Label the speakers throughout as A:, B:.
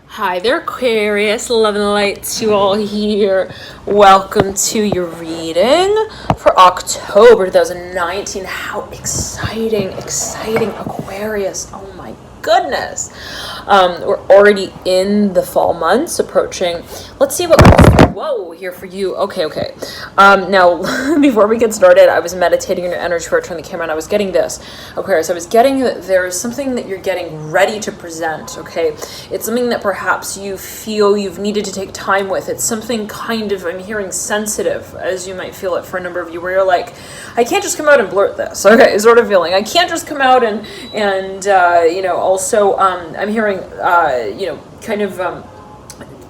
A: Hi there, Aquarius. Love and light to all here. Welcome to your reading for October 2019. How exciting, Aquarius. Oh my goodness. We're already in the fall months approaching. Let's see what here for you. Okay. Now, before we get started, I was meditating in your energy before I turned the camera, and I was getting this, Aquarius. I was getting that there's something that you're getting ready to present, okay? It's something that perhaps you feel you've needed to take time with. It's something kind of, I'm hearing sensitive, as you might feel it for a number of you, where you're like, I can't just come out and blurt this, okay, sort of feeling. I can't just come out and also, I'm hearing,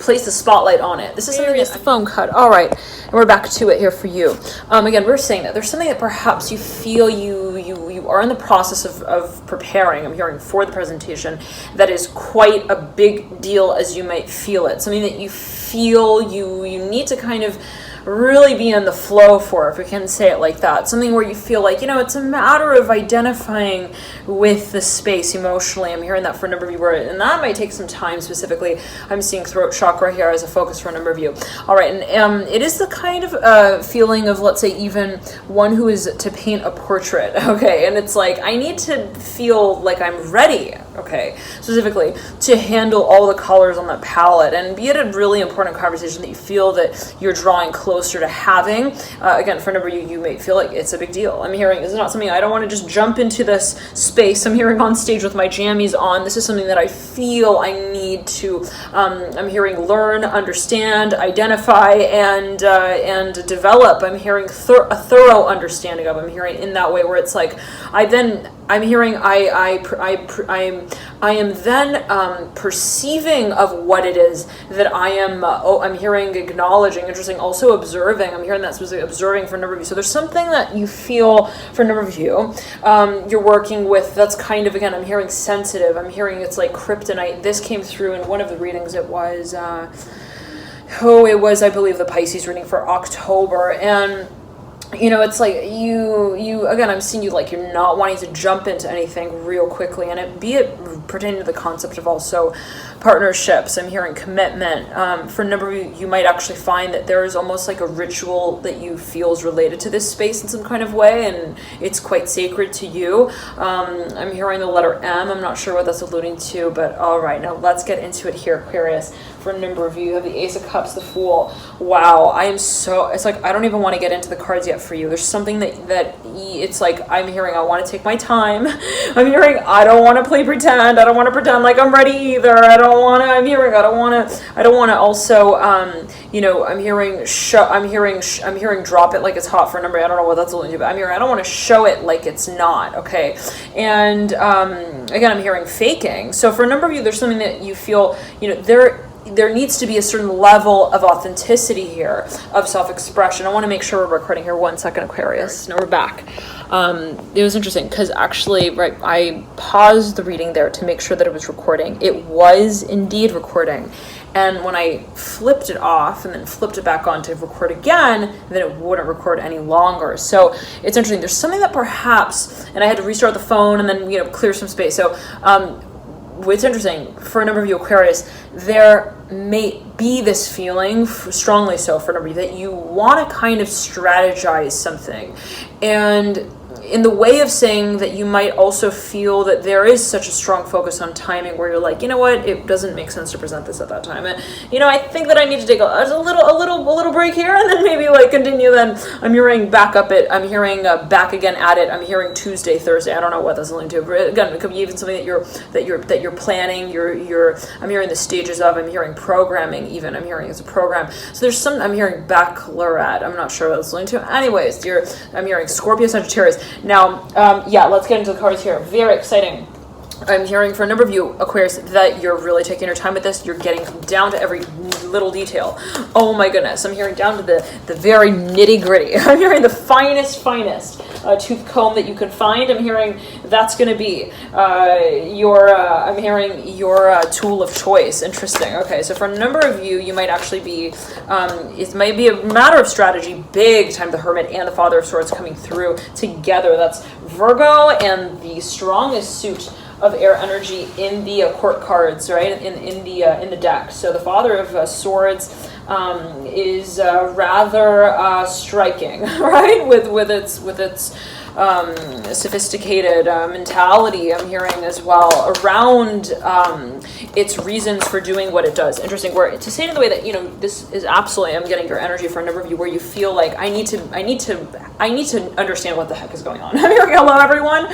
A: place the spotlight on it. This is something that's the phone cut. All right, and we're back to it here for you. Again, we're saying that there's something that perhaps you feel you are in the process of preparing. I'm hearing for the presentation that is quite a big deal, as you might feel it. Something that you feel you need to kind of really be in the flow for, if we can say it like that. Something where you feel like, it's a matter of identifying with the space emotionally. I'm hearing that for a number of you, and that might take some time. Specifically, I'm seeing throat chakra here as a focus for a number of you. All right, and it is the kind of feeling of, let's say, even one who is to paint a portrait, okay? And it's like, I need to feel like I'm ready, okay, specifically to handle all the colors on that palette, and be it a really important conversation that you feel that you're drawing closer to having. Again, for a number of you may feel like it's a big deal. I'm hearing it's not something I don't want to just jump into this space. I'm hearing on stage with my jammies on. This is something that I feel I need to, I'm hearing learn, understand, identify, and develop. I'm hearing a thorough understanding of. I'm hearing in that way where it's like, I'm hearing I am then perceiving of what it is that I am. I'm hearing acknowledging, interesting, also observing. I'm hearing that specific observing for a number of you. So there's something that you feel for a number of you. You're working with. That's kind of, again, I'm hearing sensitive. I'm hearing it's like kryptonite. This came through in one of the readings. It was I believe the Pisces reading for October, and it's like you again, I'm seeing you like you're not wanting to jump into anything real quickly, and it pertaining to the concept of also partnerships. I'm hearing commitment. For a number of you might actually find that there is almost like a ritual that you feel is related to this space in some kind of way, and it's quite sacred to you. I'm hearing the letter M. I'm not sure what that's alluding to, but all right, now let's get into it here, Aquarius. For a number of you have the Ace of Cups, the Fool. Wow, it's like I don't even want to get into the cards yet for you. There's something that it's like I'm hearing I want to take my time. I'm hearing I don't want to play pretend. I don't want to pretend like I'm ready either. I don't want to. I'm hearing I don't want to also I'm hearing drop it like it's hot for a number. I don't know what that's alluding to, but I'm hearing I don't want to show it like it's not, okay? And again, I'm hearing faking. So for a number of you, there's something that you feel, there needs to be a certain level of authenticity here, of self-expression. I want to make sure we're recording here. 1 second, Aquarius. No, we're back. It was interesting because actually, right, I paused the reading there to make sure that it was recording. It was indeed recording. And when I flipped it off and then flipped it back on to record again, then it wouldn't record any longer. So it's interesting. There's something that perhaps, and I had to restart the phone and then, clear some space. So, what's interesting for a number of you, Aquarius, there may be this feeling, strongly so for a number of you, that you want to kind of strategize something. And in the way of saying that, you might also feel that there is such a strong focus on timing where you're like, you know what, it doesn't make sense to present this at that time. And, I think that I need to take a little break here and then maybe like continue. Then I'm hearing back again at it. I'm hearing Tuesday, Thursday. I don't know what that's alluding to. But again, it could be even something that you're planning. I'm hearing the stages of. I'm hearing programming even. I'm hearing it's a program. So there's I'm hearing baccalaureate. I'm not sure what that's alluding to. Anyways, I'm hearing Scorpio, Sagittarius. Now, let's get into the cards here. Very exciting. I'm hearing for a number of you, Aquarius, that you're really taking your time with this. You're getting down to every little detail. Oh my goodness. I'm hearing down to the very nitty gritty. I'm hearing the finest tooth comb that you can find. I'm hearing that's going to be I'm hearing your tool of choice. Interesting. Okay, so for a number of you, you might actually be, it might be a matter of strategy, big time, the Hermit and the Father of Swords coming through together. That's Virgo and the strongest suit of air energy in the court cards, right? In the deck. So the Father of Swords is rather striking, right? With its sophisticated mentality, I'm hearing as well, around its reasons for doing what it does. Interesting. Where to say it in the way that, you know, this is absolutely, I'm getting your energy for a number of you where you feel like I need to understand what the heck is going on. I'm hearing hello everyone.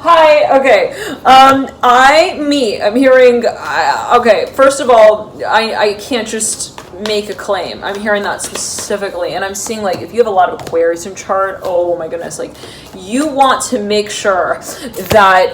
A: Hi. Okay. I'm hearing. Okay. First of all, I can't just make a claim. I'm hearing that specifically, and I'm seeing, like, if you have a lot of Aquarius in chart, oh my goodness, like, you want to make sure that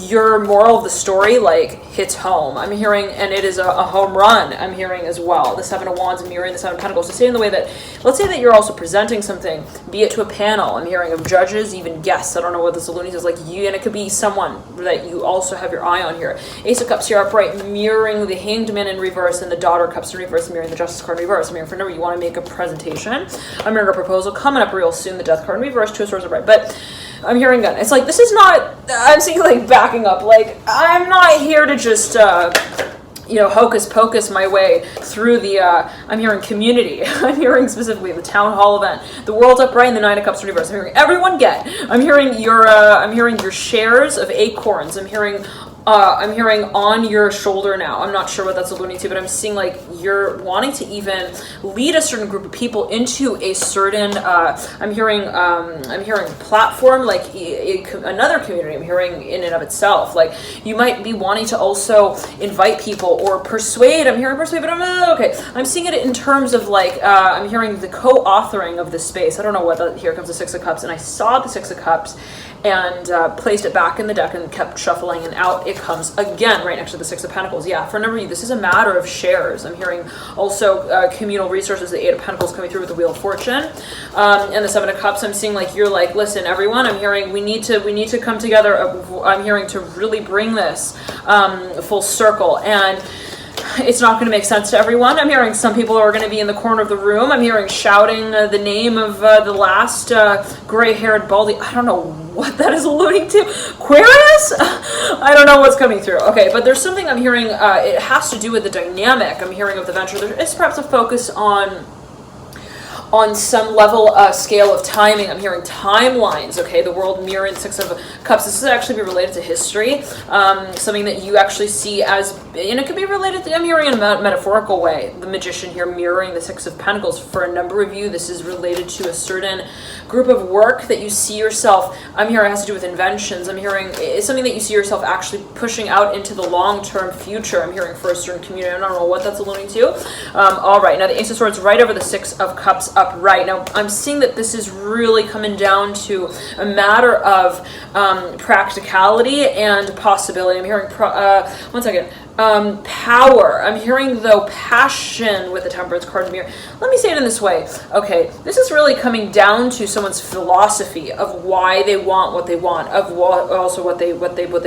A: your moral of the story, like, hits home. I'm hearing, and it is a home run. I'm hearing as well. The Seven of Wands mirroring the Seven of Pentacles. To say in the way that, let's say that you're also presenting something, be it to a panel. I'm hearing of judges, even guests. I don't know what this Lunis is, like, you, and it could be someone that you also have your eye on here. Ace of Cups here upright, mirroring the Hanged Man in reverse, and the Daughter of Cups in reverse, mirroring the Justice card in reverse. I'm hearing for number, you want to make a presentation. I'm hearing a proposal coming up real soon. The Death card in reverse, Two of Swords upright. But I'm hearing again, it's like, this is not, I'm seeing, like, backing up. Like, I'm not here to just, you know, hocus pocus my way through the, I'm hearing community. I'm hearing specifically the town hall event, the World upright, and the Nine of Cups in reverse. I'm hearing everyone get. I'm hearing your shares of acorns. I'm hearing on your shoulder now. I'm not sure what that's alluding to, but I'm seeing, like, you're wanting to even lead a certain group of people into a certain, I'm hearing platform, like another community. I'm hearing in and of itself. Like, you might be wanting to also invite people or persuade. I'm hearing persuade, but okay. I'm seeing it in terms of, like, I'm hearing the co-authoring of this space. I don't know what here comes the Six of Cups, and I saw the Six of Cups and placed it back in the deck and kept shuffling, and out it comes again right next to the Six of Pentacles. Yeah, for a number of you, this is a matter of shares. I'm hearing also communal resources, the Eight of Pentacles coming through with the Wheel of Fortune, and the Seven of Cups. I'm seeing, like, you're like, listen, everyone, I'm hearing we need to come together. I'm hearing to really bring this full circle, and it's not going to make sense to everyone. I'm hearing some people are going to be in the corner of the room. I'm hearing shouting the name of the last gray-haired baldy. I don't know what that is alluding to. Aquarius? I don't know what's coming through. Okay, but there's something I'm hearing. It has to do with the dynamic I'm hearing of the venture. There is perhaps a focus on some level scale of timing. I'm hearing timelines. Okay, the world mirroring Six of Cups. This is actually be related to history, something that you actually see as, and it could be related to, I'm hearing in a metaphorical way, the Magician here mirroring the Six of Pentacles. For a number of you, this is related to a certain group of work that you see yourself, I'm hearing it has to do with inventions. I'm hearing it's something that you see yourself actually pushing out into the long-term future. I'm hearing for a certain community. I don't know what that's alluding to. All right, now the Ace of Swords right over the Six of Cups upright. Now I'm seeing that this is really coming down to a matter of practicality and possibility. I'm hearing one second. Power. I'm hearing, though, passion with the Temperance card in the mirror. Let me say it in this way. Okay, this is really coming down to someone's philosophy of why they want what they want, of also what they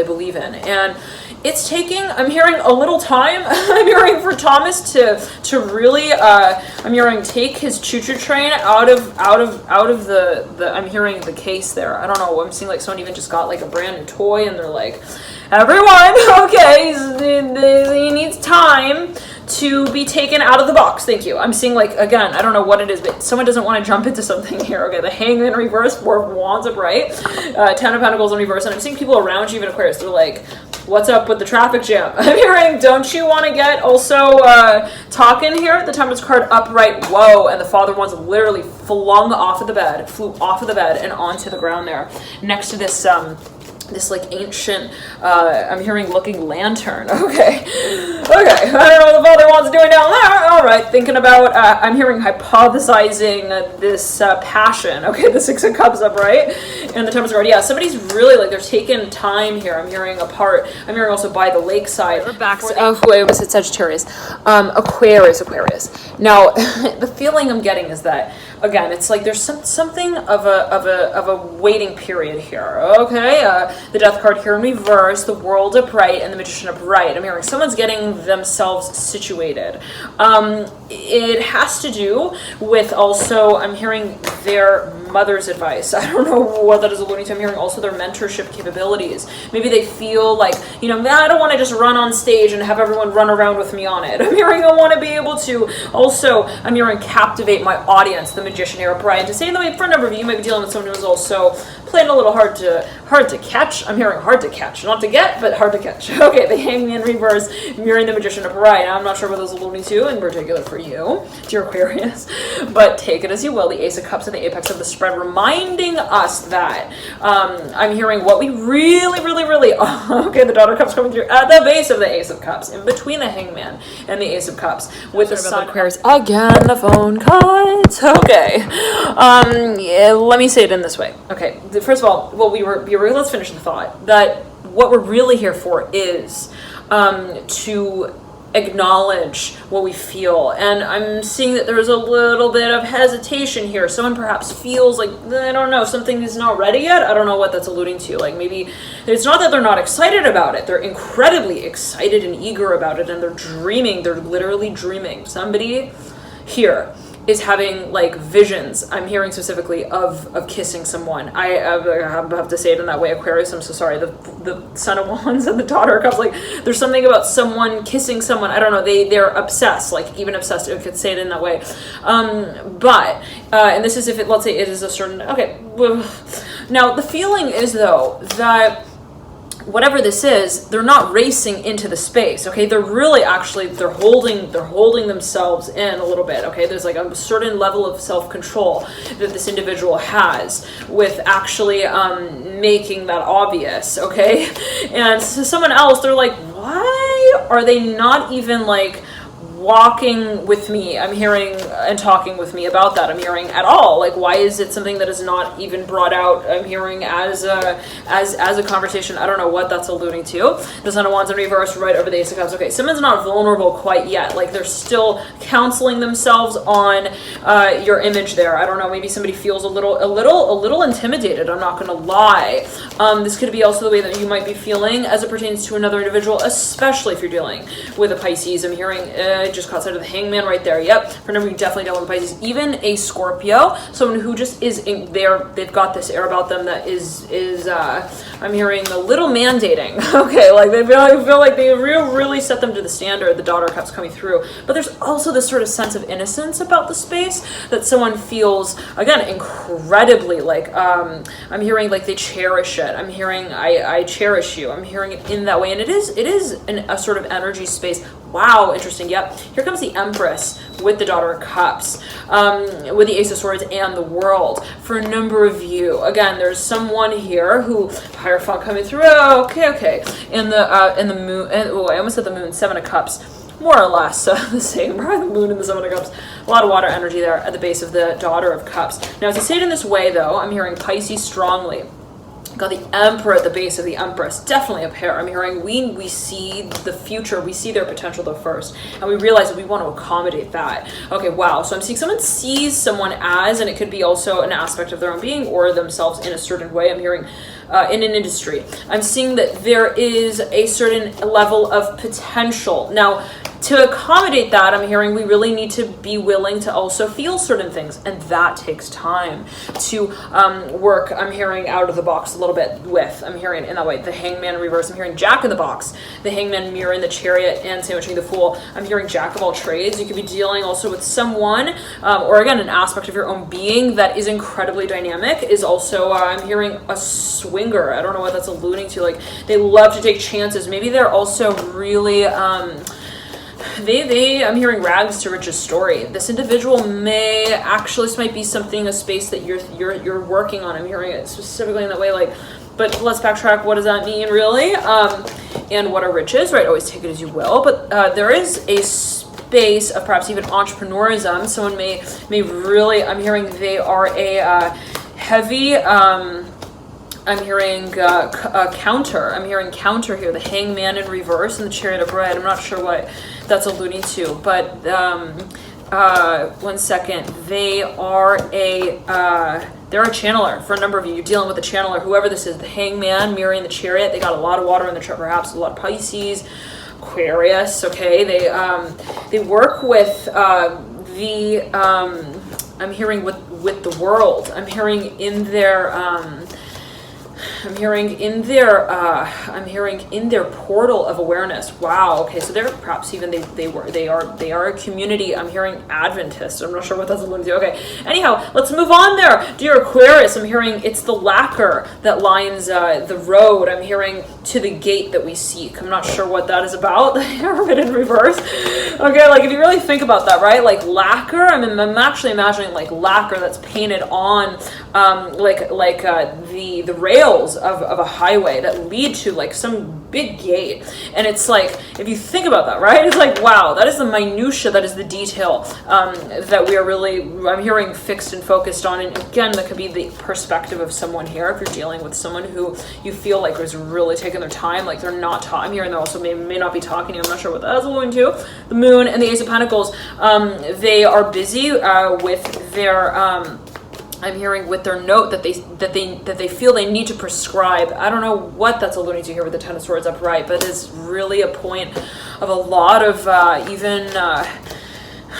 A: believe in, and it's taking, I'm hearing, a little time. I'm hearing for Thomas to really, I'm hearing take his choo-choo train out of the I'm hearing the case there. I don't know. I'm seeing like someone even just got like a brand new toy, and they're like, everyone, okay, he needs time to be taken out of the box. Thank you. I'm seeing, like, again, I don't know what it is, but someone doesn't want to jump into something here. Okay, the Hangman in reverse, Four of Wands upright, Ten of Pentacles in reverse, and I'm seeing people around you, even Aquarius, they're like, what's up with the traffic jam? I'm hearing, don't you want to get also talking here? The Temperance card upright, whoa, and the Father Wands literally flew off of the bed and onto the ground there, next to this this like ancient, I'm hearing looking lantern. Okay. I don't know what the Father Wands doing down there. All right, thinking about, I'm hearing hypothesizing this passion. Okay, the Six of Cups upright and the Temperance card. Yeah, somebody's really like, they're taking time here. I'm hearing apart. I'm hearing also by the lakeside. We're back. Wait, was it Sagittarius? Aquarius. Now, the feeling I'm getting is that, again, it's like there's something of a waiting period here. Okay, the Death card here in reverse, the World upright, and the Magician upright. I'm hearing someone's getting themselves situated. It has to do with also, I'm hearing their mother's advice. I don't know what that is alluding to. I'm hearing also their mentorship capabilities. Maybe they feel like, you know, I don't want to just run on stage and have everyone run around with me on it. I'm hearing I want to be able to also, I'm hearing captivate my audience, the magician here, Brian, to say in the way for a number of you might be dealing with someone who's also playing a little hard to catch. I'm hearing hard to catch, not to get, but hard to catch. Okay, the Hangman reverse, mirroring the magician upright. Now, I'm not sure what those are alluding to in particular for you, dear Aquarius, but take it as you will. The Ace of Cups at the apex of the spread, reminding us that I'm hearing what we really, okay, the Daughter of Cups coming through at the base of the Ace of Cups, in between the Hangman and the Ace of Cups, with the Sun Aquarius. Again, the phone cuts. Okay, yeah, let me say it in this way. Okay, first of all, well, let's finish the thought that what we're really here for is to acknowledge what we feel. And I'm seeing that there's a little bit of hesitation here. Someone perhaps feels like, I don't know, something is not ready yet. I don't know what that's alluding to. Like maybe it's not that they're not excited about it. They're incredibly excited and eager about it, and they're dreaming. They're literally dreaming. Somebody here is having like visions. I'm hearing specifically of kissing someone. I have to say it in that way, Aquarius. I'm so sorry. The Son of Wands and the Daughter of Cups. Like there's something about someone kissing someone. I don't know. They're obsessed. Like even obsessed. I could say it in that way. And this is if it. Let's say it is a certain. Okay. Now the feeling is though that whatever this is, they're not racing into the space, okay? They're really actually, they're holding themselves in a little bit, okay? There's like a certain level of self-control that this individual has with actually making that obvious, okay? And so someone else, they're like, why are they not even like walking with me? I'm hearing and talking with me about that. I'm hearing at all. Like, why is it something that is not even brought out? I'm hearing as a conversation. I don't know what that's alluding to. The Son of Wands in reverse, right over the Ace of Cups. Okay, someone's not vulnerable quite yet. Like they're still counseling themselves on your image there. I don't know. Maybe somebody feels a little intimidated. I'm not going to lie. This could be also the way that you might be feeling as it pertains to another individual, especially if you're dealing with a Pisces. I'm hearing. Just caught sight of the Hangman right there. Yep. For number, you definitely dealt with Pisces. Even a Scorpio, someone who just is in there. They've got this air about them that is I'm hearing a little mandating. Okay, like they feel like they really set them to the standard. The Daughter of Cups coming through, but there's also this sort of sense of innocence about the space that someone feels again incredibly like. I'm hearing like they cherish it. I'm hearing I cherish you. I'm hearing it in that way, and it is a sort of energy space. Wow, interesting. Yep. Here comes the Empress with the Daughter of Cups, with the Ace of Swords and the World. For a number of you, again, there's someone here who Hierophant coming through. Oh, okay. And the Moon. And, I almost said the Moon. 7 of Cups, more or less the same. Right? The Moon and the 7 of Cups. A lot of water energy there at the base of the Daughter of Cups. Now, to say it in this way, though, I'm hearing Pisces strongly. Got the Emperor at the base of the Empress. Definitely a pair. I'm hearing we see the future. We see their potential though first. And we realize that we want to accommodate that. Okay, wow. So I'm seeing someone sees someone as, and it could be also an aspect of their own being or themselves in a certain way. I'm hearing in an industry. I'm seeing that there is a certain level of potential. Now, to accommodate that, I'm hearing we really need to be willing to also feel certain things, and that takes time to work. I'm hearing out of the box a little bit with. I'm hearing in that way the Hangman reverse. I'm hearing Jack in the box, the Hangman mirror in the Chariot, and sandwiching the Fool. I'm hearing Jack of all trades. You could be dealing also with someone, or again, an aspect of your own being that is incredibly dynamic. Is also I'm hearing a swinger. I don't know what that's alluding to. Like they love to take chances. Maybe they're also really. I'm hearing rags to riches story. This individual may actually, this might be something, a space that you're working on. I'm hearing it specifically in that way, like, but let's backtrack. What does that mean really? And what are riches, right? Always take it as you will. But there is a space of perhaps even entrepreneurism. Someone may really, I'm hearing they are a heavy, I'm hearing counter. I'm hearing counter here. The Hangman in reverse and the Chariot of Red. I'm not sure what that's alluding to, but 1 second. They are they're a channeler for a number of you. You're dealing with a channeler, whoever this is. The Hangman mirroring the Chariot. They got a lot of water in the chart, perhaps a lot of Pisces, Aquarius. Okay, they work with I'm hearing with the world. I'm hearing in their I'm hearing in their portal of awareness. Wow. Okay, so they're perhaps even they are a community. I'm hearing Adventist. I'm not sure what that's alluding to. Okay. Anyhow, let's move on there. Dear Aquarius, I'm hearing it's the lacquer that lines the road. I'm hearing to the gate that we seek. I'm not sure what that is about. Hermit in reverse. Okay, like if you really think about that, right? Like lacquer. I'm actually imagining like lacquer that's painted on the rails of a highway that lead to like some big gate. And it's like, if you think about that, right, it's like, wow, that is the minutia, that is the detail that we are really, I'm hearing, fixed and focused on. And again, that could be the perspective of someone here. If you're dealing with someone who you feel like was really taking their time, like they're not talking here, and they're also may not be talking to you. I'm not sure what that is alluding to. The Moon and the Ace of Pentacles, they are busy with their I'm hearing with their note that they feel they need to prescribe. I don't know what that's alluding to here with the Ten of Swords upright, but it's really a point of a lot of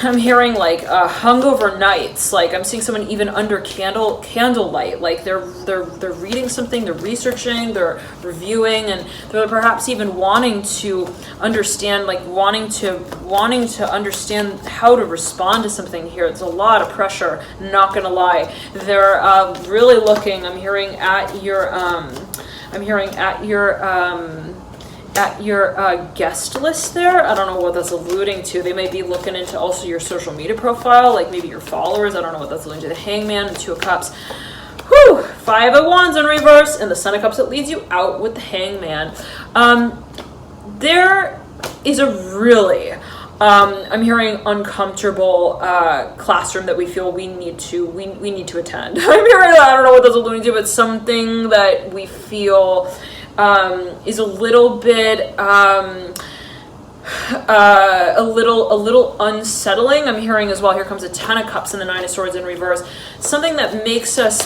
A: I'm hearing like hungover nights. Like I'm seeing someone even under candlelight. Like they're reading something, they're researching, they're reviewing, and they're perhaps even wanting to understand, like wanting to understand how to respond to something here. It's a lot of pressure. Not gonna lie, they're really looking. I'm hearing at your guest list there. I don't know what that's alluding to. They may be looking into also your social media profile, like maybe your followers. I don't know what that's alluding to. The Hangman, the Two of Cups. Whew! Five of Wands in reverse, and the Son of Cups that leads you out with the Hangman. There is a really, I'm hearing uncomfortable classroom that we feel we need to attend. I'm hearing, I don't know what that's alluding to, but something that we feel is a little bit a little unsettling. I'm hearing as well, here comes a Ten of Cups and the Nine of Swords in reverse. Something that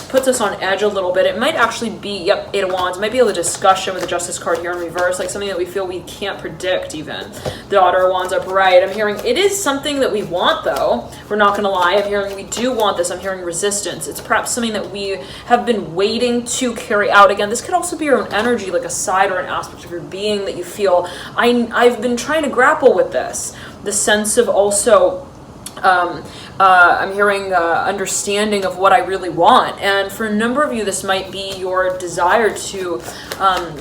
A: puts us on edge a little bit. It might actually be, Eight of Wands. It might be a discussion with the Justice card here in reverse, like something that we feel we can't predict even. The Daughter of Wands upright. I'm hearing it is something that we want, though. We're not going to lie. I'm hearing we do want this. I'm hearing resistance. It's perhaps something that we have been waiting to carry out. Again, this could also be your own energy, like a side or an aspect of your being that you feel, I've been trying to grapple with this. The sense of also I'm hearing understanding of what I really want. And for a number of you, this might be your desire to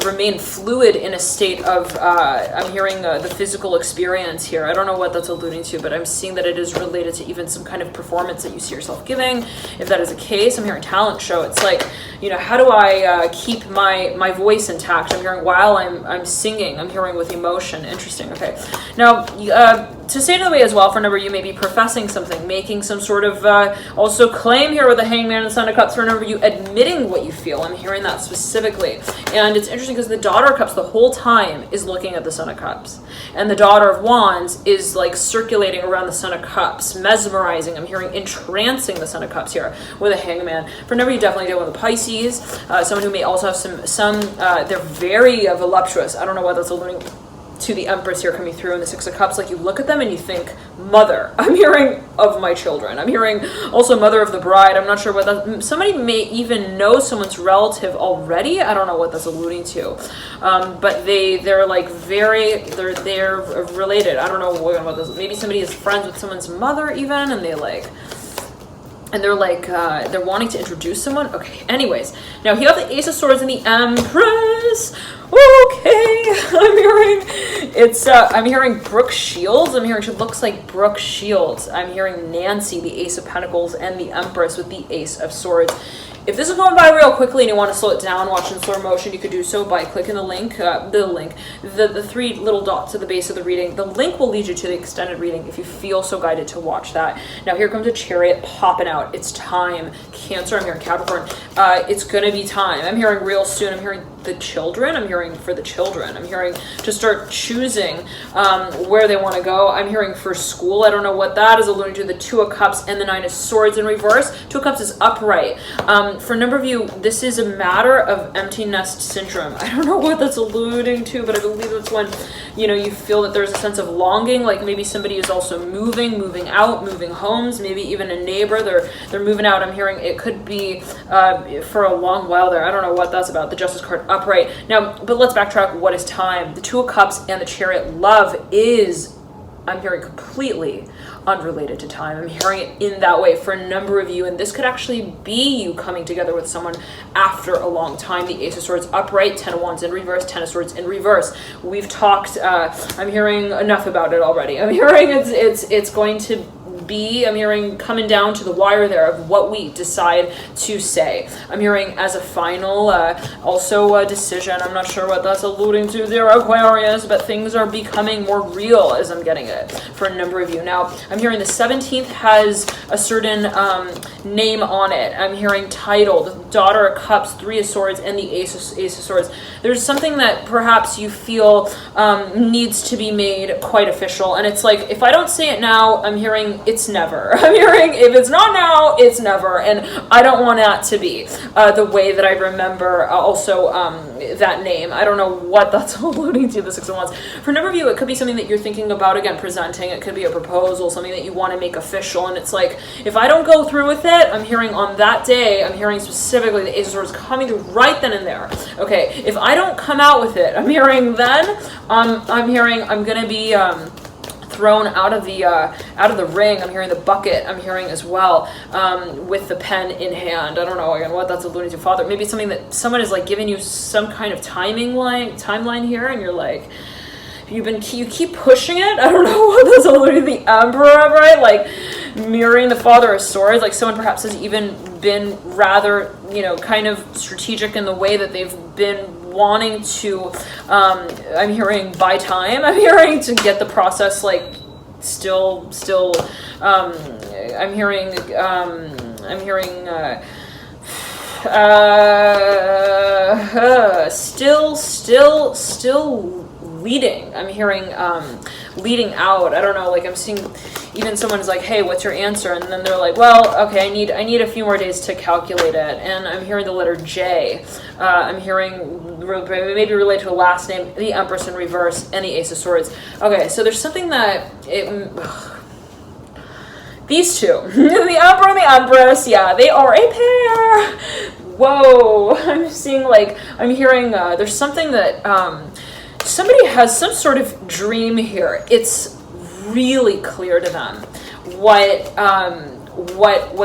A: remain fluid in a state of, I'm hearing the physical experience here. I don't know what that's alluding to, but I'm seeing that it is related to even some kind of performance that you see yourself giving. If that is the case, I'm hearing talent show. It's like, how do I keep my voice intact? I'm hearing while I'm singing. I'm hearing with emotion. Interesting. Okay. Now, to say another way as well, for a number of you, may be professing something, making some sort of also claim here with the Hangman and the Son of Cups. For a number of you, admitting what you feel. I'm hearing that specifically. And it's interesting because the Daughter of Cups the whole time is looking at the Son of Cups. And the Daughter of Wands is like circulating around the Son of Cups, mesmerizing. I'm hearing entrancing the Son of Cups here with a Hangman. For a number of you, definitely dealing with the Pisces, someone who may also have some they're very voluptuous. I don't know what that's alluding to the Empress here coming through in the Six of Cups. Like you look at them and you think, mother. I'm hearing of my children. I'm hearing also mother of the bride. I'm not sure what that, somebody may even know someone's relative already. I don't know what that's alluding to. But they're like they're related. I don't know what this, maybe somebody is friends with someone's mother even, and they're wanting to introduce someone. Okay, anyways. Now, you have the Ace of Swords and the Empress. Okay, I'm hearing Brooke Shields. I'm hearing she looks like Brooke Shields. I'm hearing Nancy, the Ace of Pentacles, and the Empress with the Ace of Swords. If this is going by real quickly and you want to slow it down, watch in slow motion, you could do so by clicking the three little dots at the base of the reading. The link will lead you to the extended reading if you feel so guided to watch that. Now here comes a Chariot popping out. It's time. Cancer, I'm hearing Capricorn. It's going to be time. I'm hearing real soon. I'm hearing the children. I'm hearing for the children. I'm hearing to start choosing where they want to go. I'm hearing for school. I don't know what that is alluding to. The Two of Cups and the Nine of Swords in reverse. Two of Cups is upright. For a number of you, this is a matter of empty nest syndrome. I don't know what that's alluding to, but I believe that's when, you know, you feel that there's a sense of longing, like maybe somebody is also moving out, moving homes, maybe even a neighbor, they're moving out. I'm hearing it could be for a long while there. I don't know what that's about. The Justice card upright. Now, but let's backtrack. What is time? The Two of Cups and the Chariot. Love is, I'm hearing, completely unrelated to time. I'm hearing it in that way for a number of you, and this could actually be you coming together with someone after a long time. The Ace of Swords upright, Ten of Wands in reverse, Ten of Swords in reverse. We've talked, I'm hearing enough about it already. I'm hearing it's going to be, I'm hearing coming down to the wire there of what we decide to say. I'm hearing as a final, also a decision. I'm not sure what that's alluding to there, Aquarius, but things are becoming more real as I'm getting it for a number of you. Now, I'm hearing the 17th has a certain name on it. I'm hearing titled, Daughter of Cups, Three of Swords, and the Ace of Swords. There's something that perhaps you feel needs to be made quite official, and it's like, if I don't say it now, I'm hearing it's never. I'm hearing if it's not now, it's never, and I don't want that to be the way that I remember also that name. I don't know what that's alluding to, the Six of Wands. For a number of you, it could be something that you're thinking about, again, presenting. It could be a proposal, something that you want to make official, and it's like, if I don't go through with it, I'm hearing on that day, I'm hearing specifically the Ace of Swords coming through right then and there. Okay, if I don't come out with it, I'm hearing then, I'm hearing I'm going to be thrown out of the ring. I'm hearing the bucket. I'm hearing as well with the pen in hand. I don't know again what that's alluding to. Father, maybe it's something that someone is like giving you some kind of timeline here, and you're like, you keep pushing it. I don't know what that's alluding to. The Emperor, right? Like mirroring the Father of Swords. Like someone perhaps has even been rather, you know, kind of strategic in the way that they've been wanting to, I'm hearing buy time. I'm hearing to get the process like still, I'm hearing still leading. I'm hearing leading out. I don't know, like I'm seeing even someone's like, hey, what's your answer? And then they're like, well, okay, I need a few more days to calculate it. And I'm hearing the letter J. I'm hearing maybe related to a last name, the Empress in reverse, and the Ace of Swords. Okay, so there's something that these two, the Emperor and the Empress, yeah, they are a pair. Whoa, I'm seeing like, I'm hearing there's something that somebody has some sort of dream here. It's really clear to them what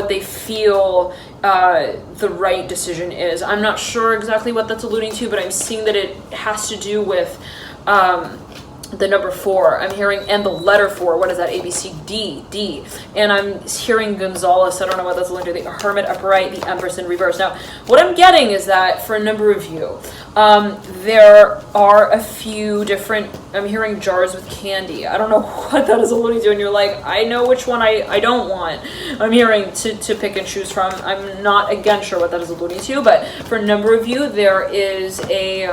A: they feel the right decision is. I'm not sure exactly what that's alluding to, but I'm seeing that it has to do with the number 4. I'm hearing, and the letter 4. What is that? A, B, C, D. And I'm hearing Gonzalez. I don't know what that's alluding to. The Hermit upright, the Empress in reverse. Now, what I'm getting is that for a number of you, there are a few different, I'm hearing jars with candy. I don't know what that is alluding to, and you're like, I know which one I don't want. I'm hearing to pick and choose from. I'm not, again, sure what that is alluding to, but for a number of you, there is a,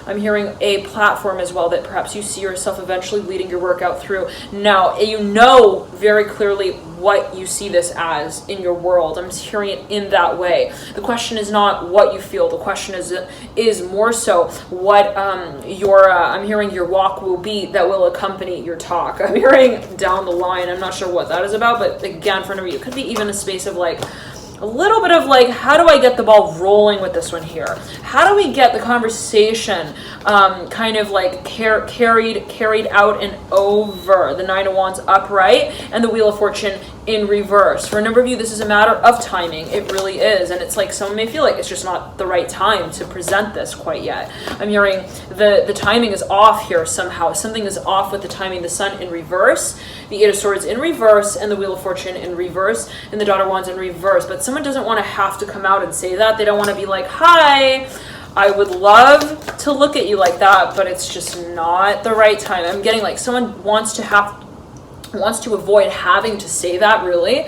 A: I'm hearing a platform as well that perhaps you see yourself eventually leading your workout through. Now, you know very clearly what you see this as in your world. I'm hearing it in that way. The question is not what you feel. The question is more so what I'm hearing your walk will be that will accompany your talk. I'm hearing down the line. I'm not sure what that is about, but again, for a number of you, it could be even a space of like a little bit of like, how do I get the ball rolling with this one here? How do we get the conversation kind of like carried out and over? The Nine of Wands upright and the Wheel of Fortune in reverse. For a number of you, this is a matter of timing. It really is. And it's like someone may feel like it's just not the right time to present this quite yet. I'm hearing the timing is off here somehow. Something is off with the timing. The Sun in reverse, the Eight of Swords in reverse, and the Wheel of Fortune in reverse, and the Daughter of Wands in reverse. But someone doesn't want to have to come out and say that. They don't want to be like, hi, I would love to look at you like that, but it's just not the right time. I'm getting like someone wants to have wants to avoid having to say that, really,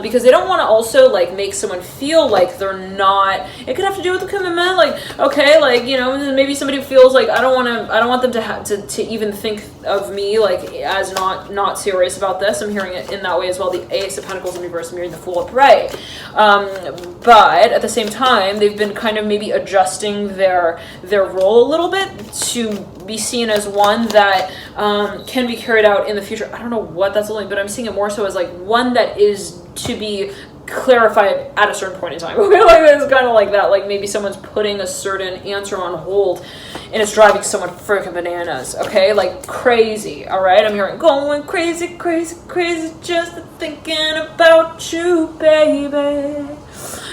A: because they don't want to also like make someone feel like they're not. It could have to do with the commitment, like, okay, like, you know, maybe somebody feels like I don't want them to have to even think of me like as not serious about this. I'm hearing it in that way as well. The Ace of Pentacles in reverse, I'm hearing the Fool upright, but at the same time they've been kind of maybe adjusting their role a little bit to be seen as one that can be carried out in the future. I don't know what that's only, but I'm seeing it more so as like one that is to be clarified at a certain point in time. Like it's kind of like that, like maybe someone's putting a certain answer on hold and it's driving someone freaking bananas, okay, like crazy. All right, I'm hearing going crazy, crazy, crazy, just thinking about you, baby.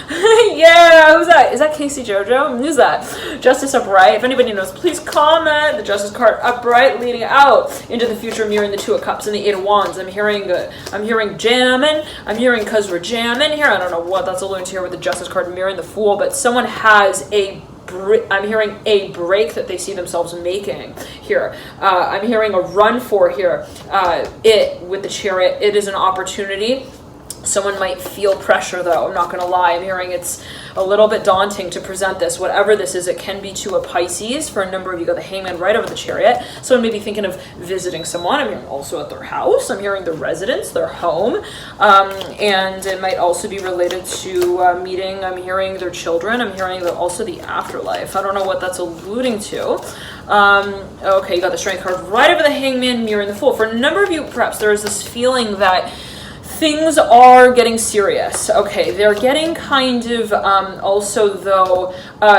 A: Yeah, who's that? Is that Casey Jojo? Who's that? Justice upright. If anybody knows, please comment. The Justice card upright, leading out into the future, mirroring the Two of Cups and the Eight of Wands. I'm hearing jamming. I'm hearing because we're jamming here. I don't know what that's alluding to here with the Justice card mirroring the Fool, but someone has I'm hearing a break that they see themselves making here. I'm hearing a run for here. It with the Chariot. It is an opportunity. Someone might feel pressure, though. I'm not going to lie. I'm hearing it's a little bit daunting to present this. Whatever this is, it can be to a Pisces. For a number of you, got the Hangman right over the Chariot. Someone may be thinking of visiting someone. I'm hearing also at their house. I'm hearing their residence, their home. And it might also be related to meeting. I'm hearing their children. I'm hearing also the afterlife. I don't know what that's alluding to. Okay, you got the Strength card right over the Hangman, mirroring the Fool. For a number of you, perhaps there is this feeling that things are getting serious. Okay, they're getting kind of also though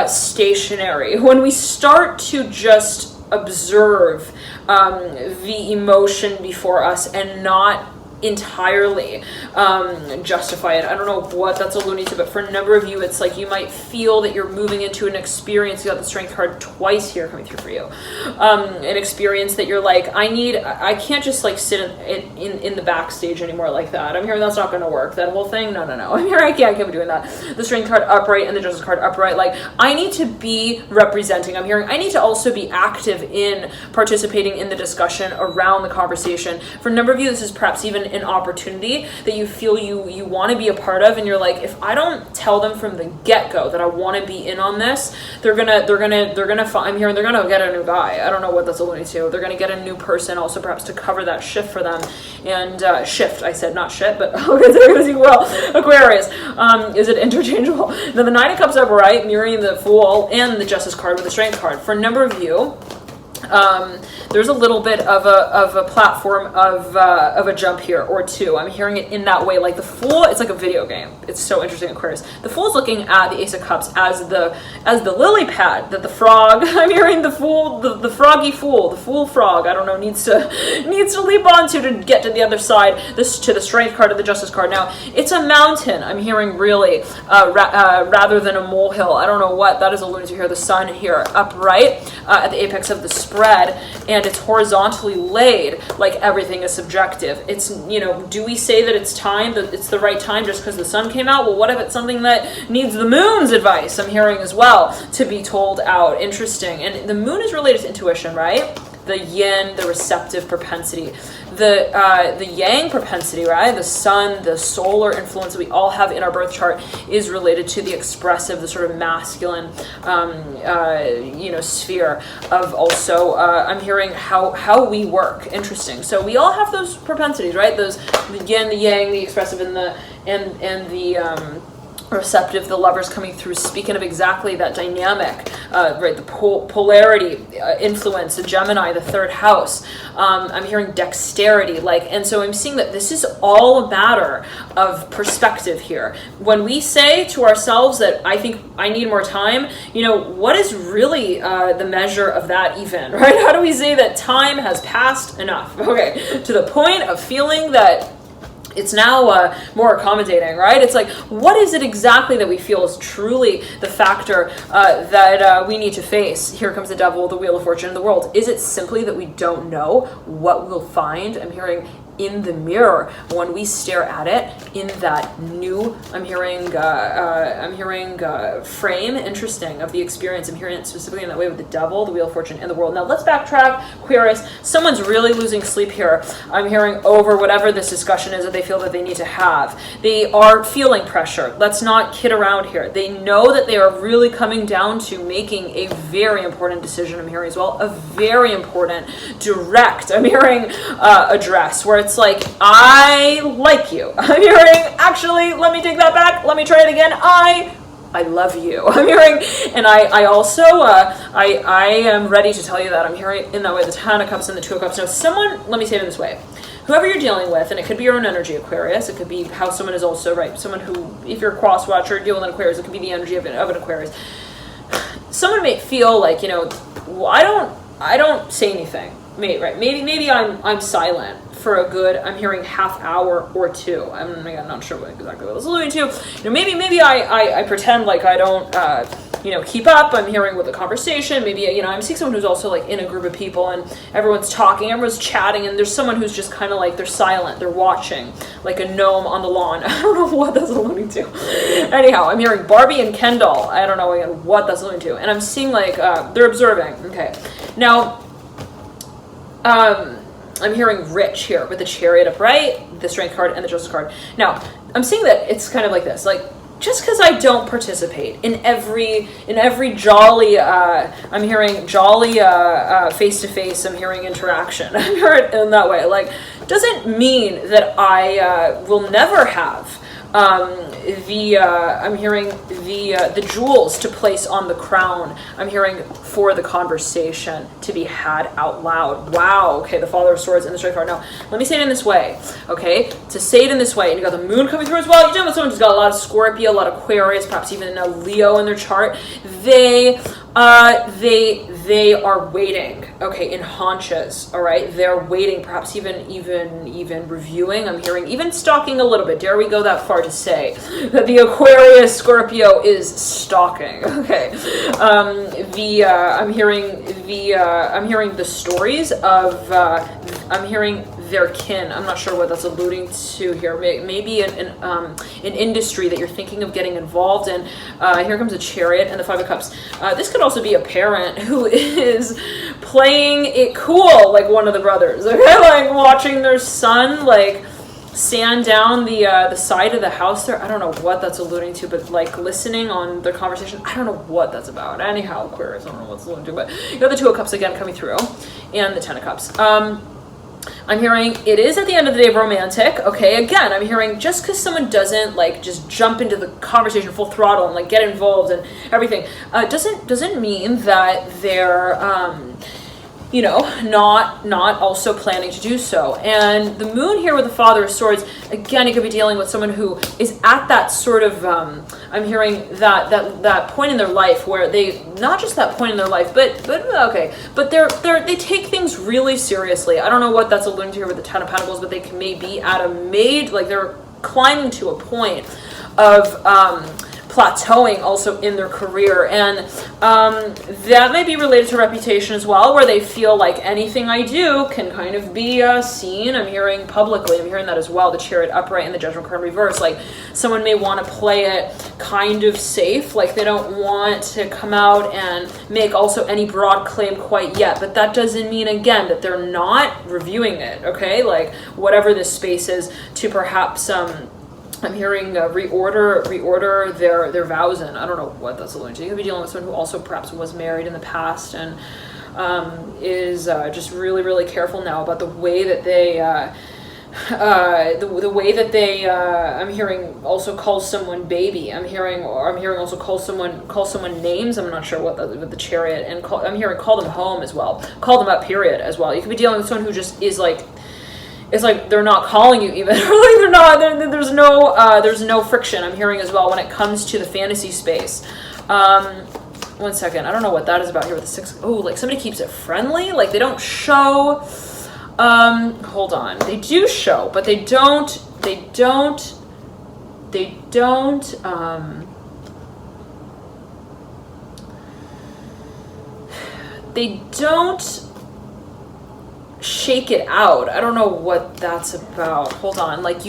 A: stationary. When we start to just observe the emotion before us and not entirely justify it. I don't know what that's alluding to, but for a number of you, it's like you might feel that you're moving into an experience. You got the Strength card twice here coming through for you. An experience that you're like, I can't just like sit in the backstage anymore like that. I'm hearing that's not going to work. That whole thing, no. I'm hearing I can't be doing that. The Strength card upright and the Justice card upright. Like I need to be representing. I'm hearing I need to also be active in participating in the discussion around the conversation. For a number of you, this is perhaps even an opportunity that you feel you want to be a part of, and you're like, if I don't tell them from the get-go that I want to be in on this, they're gonna I'm hearing they're gonna get a new guy. I don't know what that's alluding to. They're gonna get a new person also perhaps to cover that shift for them. And shift, I said not shit, but okay, they're gonna see well. Aquarius, is it interchangeable? Then the Nine of Cups upright, mirroring the Fool and the Justice card with the Strength card. For a number of you, there's a little bit of a platform of a jump here or two. I'm hearing it in that way. Like the Fool, it's like a video game. It's so interesting, Aquarius. The Fool's looking at the Ace of Cups as the lily pad that the frog. I'm hearing the Fool, the froggy Fool, the Fool frog. I don't know, needs to leap onto to get to the other side. This to the Strength card of the Justice card. Now it's a mountain. I'm hearing really rather than a molehill. I don't know what that is alluding to here. The Sun here upright at the apex of the spread, and it's horizontally laid. Like everything is subjective. It's, you know, do we say that it's time, that it's the right time just because the sun came out? Well, what if it's something that needs the moon's advice? I'm hearing as well to be told out. Interesting. And the moon is related to intuition, right? The yin, the receptive propensity, the yang propensity, right? The sun, the solar influence that we all have in our birth chart is related to the expressive, the sort of masculine, sphere of also. I'm hearing how we work. Interesting. So we all have those propensities, right? Those the yin, the yang, the expressive, and the receptive, the lovers coming through, speaking of exactly that dynamic, right? The polarity influence, the Gemini, the third house. I'm hearing dexterity, and so I'm seeing that this is all a matter of perspective here. When we say to ourselves that I think I need more time, what is really the measure of that even, right? How do we say that time has passed enough? Okay, to the point of feeling that it's now more accommodating, right? It's like, what is it exactly that we feel is truly the factor that we need to face? Here comes the Devil, the Wheel of Fortune in the world. Is it simply that we don't know what we'll find? I'm hearing in the mirror, when we stare at it in that new, I'm hearing frame, interesting, of the experience. I'm hearing it specifically in that way with the devil, the wheel of fortune, and the world. Now let's backtrack, Aquarius. Someone's really losing sleep here. I'm hearing over whatever this discussion is that they feel that they need to have. They are feeling pressure. Let's not kid around here. They know that they are really coming down to making a very important decision. I'm hearing as well, a very important direct, I'm hearing address, where it's like, I like you. I'm hearing, actually, let me take that back. Let me try it again. I love you. I'm hearing, and I also, I am ready to tell you that. I'm hearing in that way the Ten of Cups and the Two of Cups. Now someone, let me say it in this way. Whoever you're dealing with, and it could be your own energy, Aquarius, it could be how someone is also, right, someone who, if you're a cross watcher, dealing with an Aquarius, it could be the energy of an Aquarius. Someone may feel like, well, I don't say anything. Maybe I'm silent for a good, I'm hearing half hour or two. I'm not sure exactly what I was alluding to. Maybe I pretend like I don't keep up. I'm hearing with the conversation. Maybe I'm seeing someone who's also like in a group of people and everyone's talking, everyone's chatting, and there's someone who's just kind of like they're silent, they're watching like a gnome on the lawn. I don't know what that's alluding to. Anyhow, I'm hearing Barbie and Kendall. I don't know again what that's alluding to, and I'm seeing like they're observing. Okay, now. I'm hearing rich here with the Chariot upright, the Strength card, and the Justice card. Now, I'm seeing that it's kind of like this, like, just because I don't participate in every jolly, I'm hearing jolly face-to-face, I'm hearing interaction. I'm hearing it in that way. Like, doesn't mean that I will never have I'm hearing the jewels to place on the crown. I'm hearing for the conversation to be had out loud. Wow. Okay, the Father of Swords and the Strength card. Now, let me say it in this way. Okay, to say it in this way, and you got the Moon coming through as well. You're dealing with someone who's got a lot of Scorpio, a lot of Aquarius, perhaps even a Leo in their chart. They are waiting, okay, in haunches, all right? They're waiting, perhaps even reviewing. I'm hearing even stalking a little bit. Dare we go that far to say that the Aquarius Scorpio is stalking? Okay, I'm hearing the stories of I'm hearing their kin. I'm not sure what that's alluding to here. Maybe an industry that you're thinking of getting involved in. Here comes a Chariot and the Five of Cups. This could also be a parent who is playing it cool, like one of the brothers. Okay, like watching their son like sand down the side of the house there. I don't know what that's alluding to, but like listening on their conversation. I don't know what that's about. Anyhow, Aquarius, I don't know what's alluding to, but you got the Two of Cups again coming through, and the Ten of Cups. I'm hearing it is at the end of the day romantic. Okay, again, I'm hearing just because someone doesn't like just jump into the conversation full throttle and like get involved and everything, doesn't mean that they're not also planning to do so. And the Moon here with the Father of Swords, again, you could be dealing with someone who is at that sort of, I'm hearing that point in their life where they, not just that point in their life, but they take things really seriously. I don't know what that's alluding to here with the Ten of Pentacles, but they may be at they're climbing to a point of, plateauing also in their career, and that may be related to reputation as well, where they feel like anything I do can kind of be seen. I'm hearing publicly. I'm hearing that as well. The Chariot upright and the Judgment card reverse. Like someone may want to play it kind of safe, like they don't want to come out and make also any broad claim quite yet. But that doesn't mean again that they're not reviewing it. Okay, like whatever this space is to perhaps I'm hearing reorder their vows in. I don't know what that's alluding to. You could be dealing with someone who also perhaps was married in the past and is just really, really careful now about the way that they the way that they I'm hearing also call someone baby. I'm hearing also call someone names. I'm not sure what with the Chariot, and I'm hearing call them home as well. Call them up period as well. You could be dealing with someone who just is like, it's like they're not calling you even. Like they're not. There's no friction. I'm hearing as well when it comes to the fantasy space. 1 second. I don't know what that is about here with the six. Oh, like somebody keeps it friendly. Like they don't show. Hold on. They do show, but they don't. They don't. shake it out. I don't know what that's about. Hold on. Like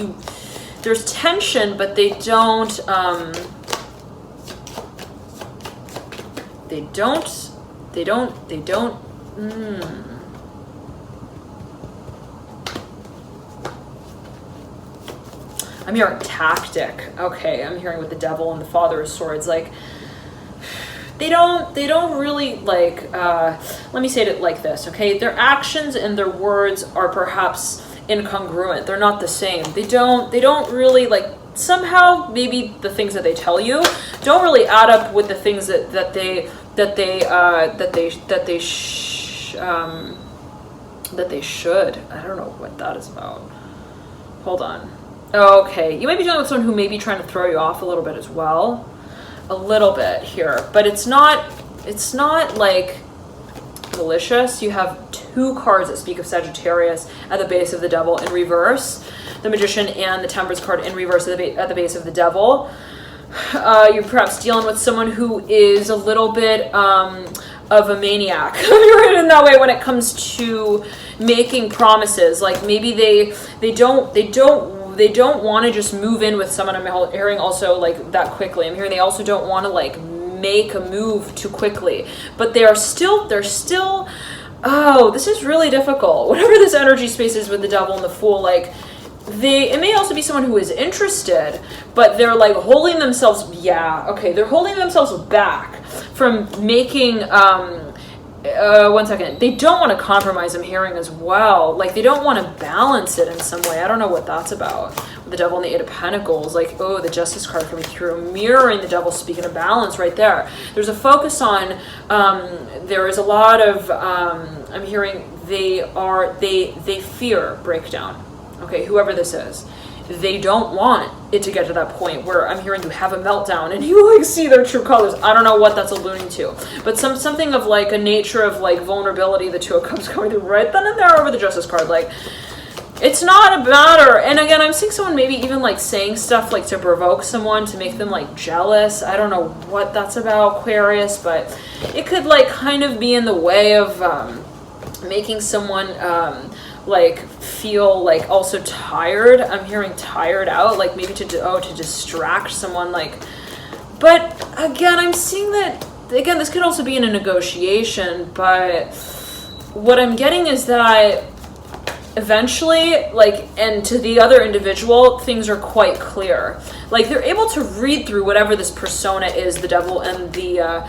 A: there's tension, but they don't, I'm hearing tactic. Okay, I'm hearing with the devil and the father of swords, like, they don't really, like, let me say it like this, okay? Their actions and their words are perhaps incongruent. They're not the same. They don't really, like, somehow maybe the things that they tell you don't really add up with the things that they should. I don't know what that is about. Hold on. Okay, you might be dealing with someone who may be trying to throw you off a little bit as well. A little bit here, but it's not like malicious. You have 2 cards that speak of Sagittarius at the base of the devil in reverse. The Magician and the Temperance card in reverse at the base of the devil. You're perhaps dealing with someone who is a little bit of a maniac in that way when it comes to making promises. Like maybe they don't want to just move in with someone. I'm hearing also like that quickly. I'm hearing they also don't want to like make a move too quickly, but they're still, oh, this is really difficult. Whatever this energy space is with the devil and the fool, like it may also be someone who is interested, but they're like holding themselves, they're holding themselves back from making, one second. They don't want to compromise, I'm hearing as well. Like they don't want to balance it in some way. I don't know what that's about. The devil and the 8 of Pentacles, like, oh, the Justice card coming through, mirroring the devil, speaking of balance right there. There's a focus on, there is a lot of, I'm hearing they fear breakdown. Okay, whoever this is. They don't want it to get to that point where I'm hearing you have a meltdown and you like see their true colors. I don't know what that's alluding to, but something of like a nature of like vulnerability. The 2 of Cups going through right then and there over the Justice card. Like it's not a matter. And again, I'm seeing someone maybe even like saying stuff like to provoke someone, to make them like jealous. I don't know what that's about, Aquarius, but it could like kind of be in the way of making someone like feel like also tired. I'm hearing tired out, like maybe to distract someone, like, but again, I'm seeing that again, this could also be in a negotiation, but what I'm getting is that eventually, like, and to the other individual, things are quite clear. Like they're able to read through whatever this persona is, the devil and the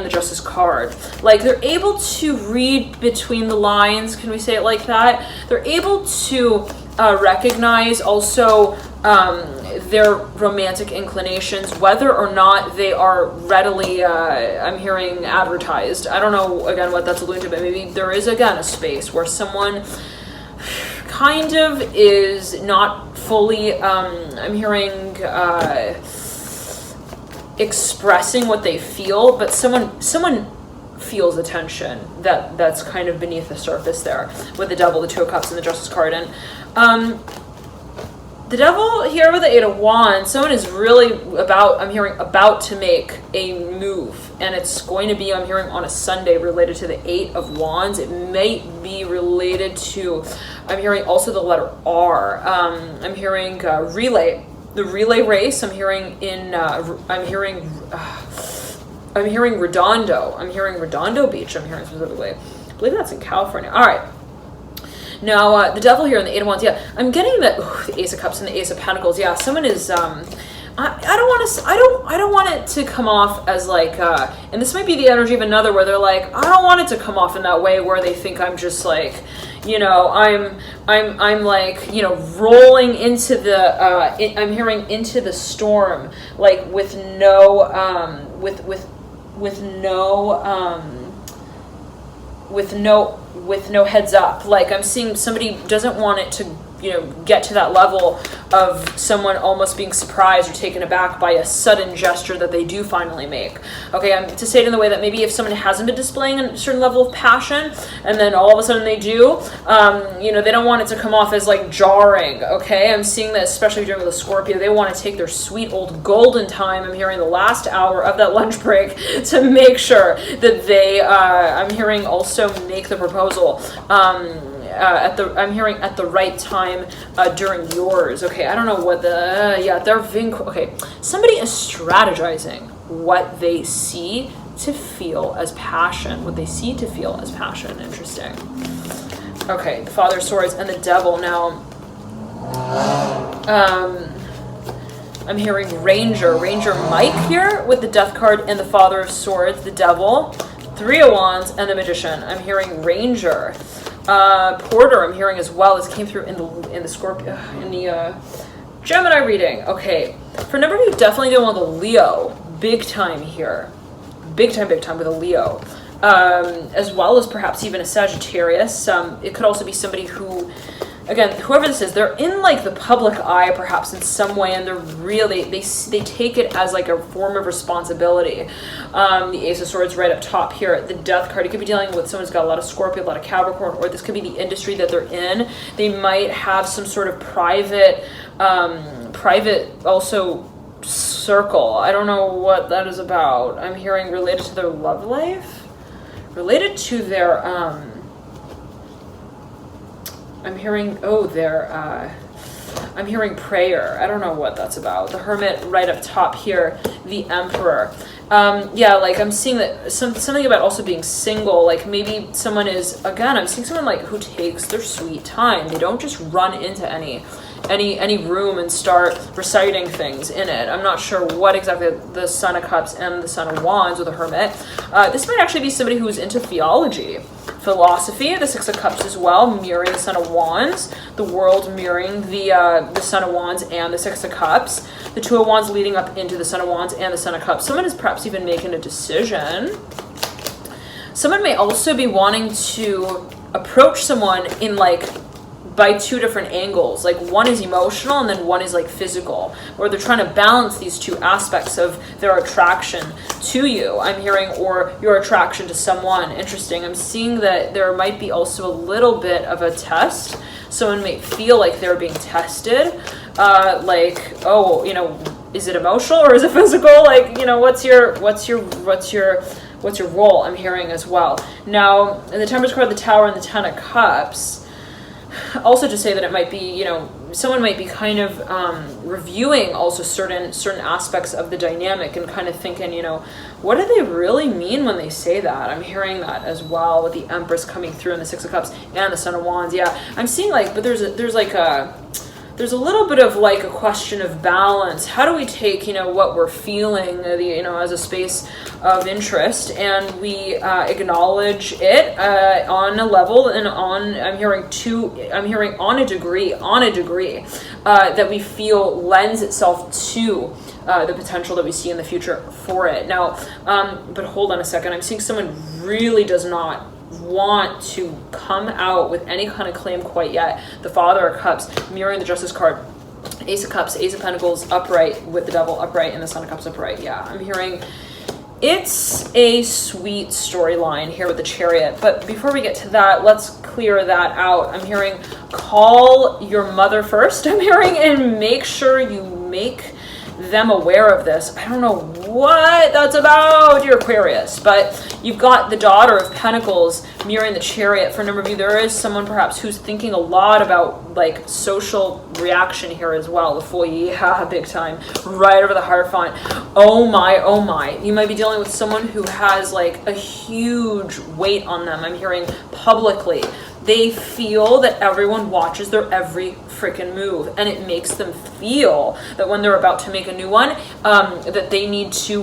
A: Justice card. Like they're able to read between the lines, can we say it like that? They're able to recognize also their romantic inclinations, whether or not they are readily, I'm hearing, advertised. I don't know, again, what that's alluding to, but maybe there is, again, a space where someone kind of is not fully, I'm hearing, expressing what they feel, but someone feels a tension that's kind of beneath the surface there with the devil, the 2 of Cups, and the Justice card. And the devil here with the 8 of Wands, someone is really about to make a move, and it's going to be, I'm hearing, on a Sunday, related to the 8 of Wands. It may be related to, I'm hearing also the letter R. I'm hearing relay. The relay race, I'm hearing Redondo. I'm hearing Redondo Beach, I'm hearing specifically. I believe that's in California. All right. Now, the devil here and the 8 of Wands, I'm getting the Ace of Cups and the Ace of Pentacles. Yeah, someone is, I don't want it to come off as like, and this might be the energy of another where they're like, I don't want it to come off in that way where they think I'm just like, you know, I'm like, you know, rolling into the, I'm hearing into the storm, like with no, with no heads up. Like I'm seeing somebody doesn't want it to, you know, get to that level of someone almost being surprised or taken aback by a sudden gesture that they do finally make. Okay, I'm to say it in the way that maybe if someone hasn't been displaying a certain level of passion and then all of a sudden they do, you know, they don't want it to come off as like jarring. Okay, I'm seeing that especially during the Scorpio, they want to take their sweet old golden time. I'm hearing the last hour of that lunch break to make sure that they, I'm hearing also make the proposal. I'm hearing at the right time during yours. Okay, I don't know what okay, somebody is strategizing what they see to feel as passion. What they see to feel as passion. Interesting. Okay, the Father of Swords and the Devil. Now, I'm hearing Ranger Mike here with the Death card and the Father of Swords, the Devil, Three of Wands, and the Magician. I'm hearing Ranger. Porter, I'm hearing as well. This came through in the Scorpio, in the Gemini reading. Okay, for a number of you, definitely dealing with a Leo, big time here, big time with a Leo, as well as perhaps even a Sagittarius. It could also be somebody who, again, whoever this is, they're in like the public eye perhaps in some way, and they're really, they take it as like a form of responsibility. The Ace of Swords right up top here, the Death card. You could be dealing with someone who's got a lot of Scorpio, a lot of Capricorn, or this could be the industry that they're in. They might have some sort of private also circle. I don't know what that is about. I'm hearing related to their love life, related to their I'm hearing I'm hearing prayer. I don't know what that's about. The Hermit right up top here, the Emperor. Yeah, like I'm seeing that something about also being single. Like maybe someone is, again, I'm seeing someone like who takes their sweet time. They don't just run into any room and start reciting things in it. I'm not sure what exactly the Son of Cups and the Son of Wands or the Hermit. This might actually be somebody who's into theology, philosophy, the Six of Cups as well, mirroring the Son of Wands, the World mirroring the Son of Wands and the Six of Cups, the Two of Wands leading up into the Son of Wands and the Son of Cups. Someone is perhaps even making a decision. Someone may also be wanting to approach someone in like by two different angles. Like one is emotional and then one is like physical, or they're trying to balance these two aspects of their attraction to you, I'm hearing, or your attraction to someone. Interesting. I'm seeing that there might be also a little bit of a test. Someone may feel like they're being tested, like, oh, you know, is it emotional or is it physical? Like, you know, what's your role? I'm hearing as well. Now, in the Temperance card, the Tower and the Ten of Cups, also to say that it might be, you know, someone might be kind of reviewing also certain aspects of the dynamic and kind of thinking, you know, what do they really mean when they say that? I'm hearing that as well with the Empress coming through and the Six of Cups and the Son of Wands. Yeah, I'm seeing like, but there's a little bit of like a question of balance. How do we take, you know, what we're feeling, you know, as a space of interest, and we acknowledge it on a level and I'm hearing on a degree that we feel lends itself to the potential that we see in the future for it. Now, but hold on a second. I'm seeing someone really does not want to come out with any kind of claim quite yet. The Father of Cups mirroring the Justice card, Ace of Cups, Ace of Pentacles upright with the Devil upright and the Son of Cups upright. Yeah, I'm hearing it's a sweet storyline here with the Chariot. But before we get to that, let's clear that out. I'm hearing call your mother first. I'm hearing, and make sure you make them aware of this. I don't know what that's about, dear Aquarius, but you've got the Daughter of Pentacles mirroring the Chariot. For a number of you, there is someone perhaps who's thinking a lot about like social reaction here as well. The Fool, yeah, big time, right over the Hierophant. Oh my, you might be dealing with someone who has like a huge weight on them. I'm hearing publicly. They feel that everyone watches their every freaking move, and it makes them feel that when they're about to make a new one, that they need to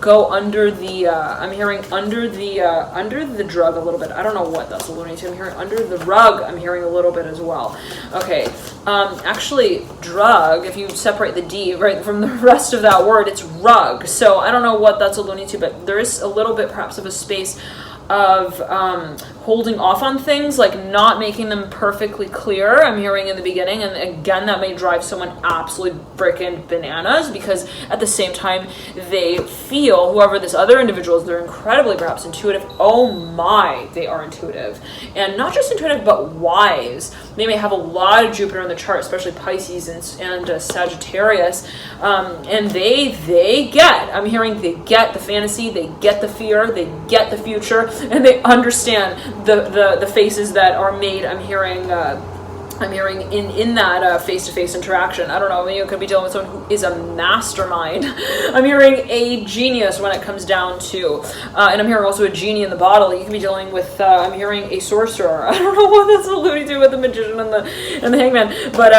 A: go under the. I'm hearing under the drug a little bit. I don't know what that's alluding to. I'm hearing under the rug. I'm hearing a little bit as well. Okay, actually, drug. If you separate the D right from the rest of that word, it's rug. So I don't know what that's alluding to, but there is a little bit perhaps of a space of holding off on things, like not making them perfectly clear, I'm hearing in the beginning. And again, that may drive someone absolutely freaking bananas, because at the same time they feel, whoever this other individual is, they're incredibly perhaps intuitive. Oh my, they are intuitive, and not just intuitive but wise. They may have a lot of Jupiter in the chart, especially Pisces and Sagittarius, and they get, I'm hearing, they get the fantasy, they get the fear, they get the future, and they understand the faces that are made. I'm hearing in that face-to-face interaction. I don't know, maybe you could be dealing with someone who is a mastermind. I'm hearing a genius when it comes down to, and I'm hearing also a genie in the bottle. You could be dealing with, I'm hearing a sorcerer. I don't know what that's alluding to with the magician and the hangman, but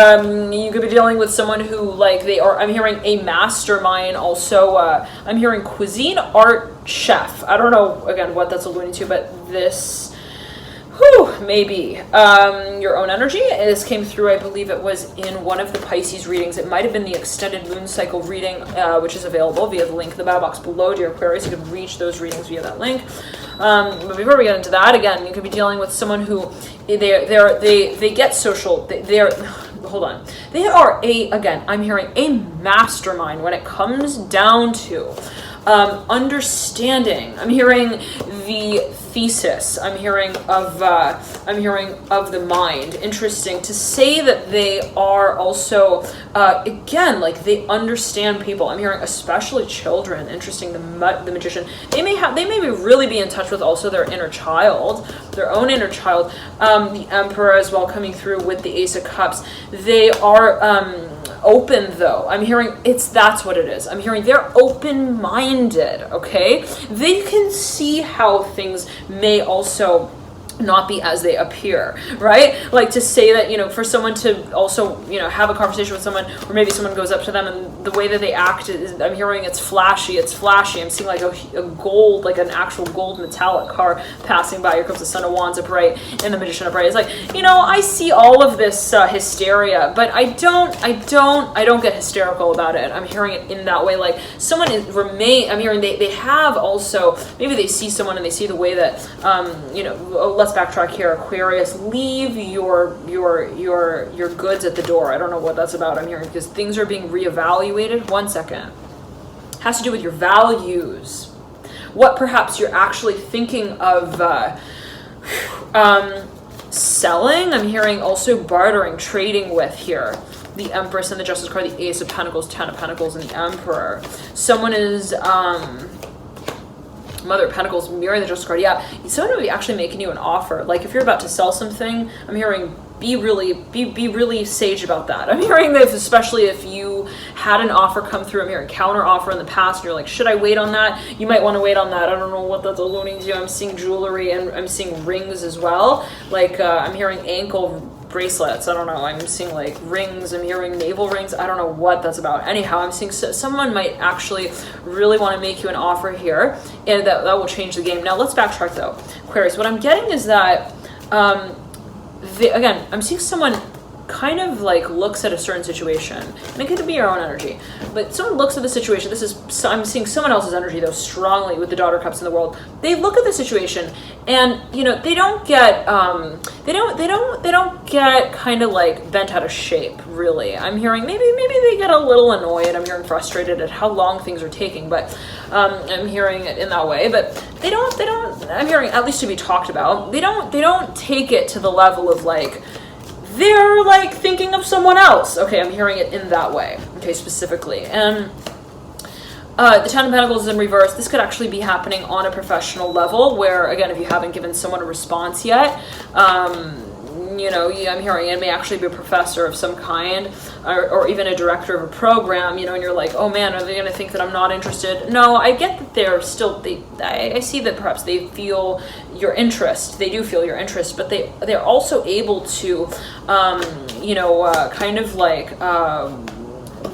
A: you could be dealing with someone who, like, they are, I'm hearing a mastermind also. I'm hearing cuisine art chef. I don't know, again, what that's alluding to, but this, maybe your own energy. This came through, I believe it was in one of the Pisces readings. It might have been the extended moon cycle reading, which is available via the link in the battle box below, dear Aquarius. You can reach those readings via that link. But before we get into that, again, you could be dealing with someone who they get social. They're hold on. They are again, I'm hearing a mastermind when it comes down to understanding. I'm hearing the thesis. I'm hearing of the mind. Interesting to say that they are also again, like, they understand people. I'm hearing especially children. Interesting. The magician. They may really be in touch with also their inner child, their own inner child. The Emperor as well coming through with the Ace of Cups. They are open, though. I'm hearing that's what it is. I'm hearing they're open-minded, okay? They can see how things may also not be as they appear, right? Like, to say that, you know, for someone to also, you know, have a conversation with someone, or maybe someone goes up to them and the way that they act is, I'm hearing it's flashy. I'm seeing like a gold, like an actual gold metallic car passing by. Here comes the Son of Wands upright and the Magician upright. It's like, you know, I see all of this hysteria, but I don't get hysterical about it. I'm hearing it in that way. Like, someone I'm hearing they have also, maybe they see someone and they see the way that, you know, let's backtrack here, Aquarius. Leave your goods at the door. I don't know what that's about. I'm hearing because things are being reevaluated. 1 second. Has to do with your values. What perhaps you're actually thinking of selling. I'm hearing also bartering, trading with here. The Empress and the Justice card, the Ace of Pentacles, Ten of Pentacles, and the Emperor. Someone is Mother of Pentacles mirroring the Justice card. Yeah, someone will be actually making you an offer. Like, if you're about to sell something, I'm hearing be really sage about that. I'm hearing that, especially if you had an offer come through, I'm hearing counter offer in the past, and you're like, should I wait on that? You might want to wait on that. I don't know what that's alluding to. I'm seeing jewelry and I'm seeing rings as well. Like, I'm hearing ankle bracelets. I don't know. I'm seeing like rings. I'm hearing navel rings. I don't know what that's about. Anyhow, I'm seeing someone might actually really want to make you an offer here, and that will change the game. Now let's backtrack though, Aquarius. What I'm getting is that again, I'm seeing someone kind of like looks at a certain situation, and it could be your own energy, but someone looks at the situation. I'm seeing someone else's energy though strongly with the Daughter of Cups in the world. They look at the situation, and you know, they don't get kind of like bent out of shape, really. I'm hearing maybe they get a little annoyed. I'm hearing frustrated at how long things are taking, but I'm hearing it in that way. But they don't I'm hearing, at least to be talked about, they don't take it to the level of like they're like thinking of someone else. Okay, I'm hearing it in that way. Okay, specifically. And the Ten of Pentacles is in reverse. This could actually be happening on a professional level where, again, if you haven't given someone a response yet, you know, I'm hearing it may actually be a professor of some kind, or even a director of a program, you know, and you're like, oh man, are they going to think that I'm not interested? No, I get that they're still, I see that perhaps they feel your interest. They do feel your interest, but they're also able to, you know, kind of like,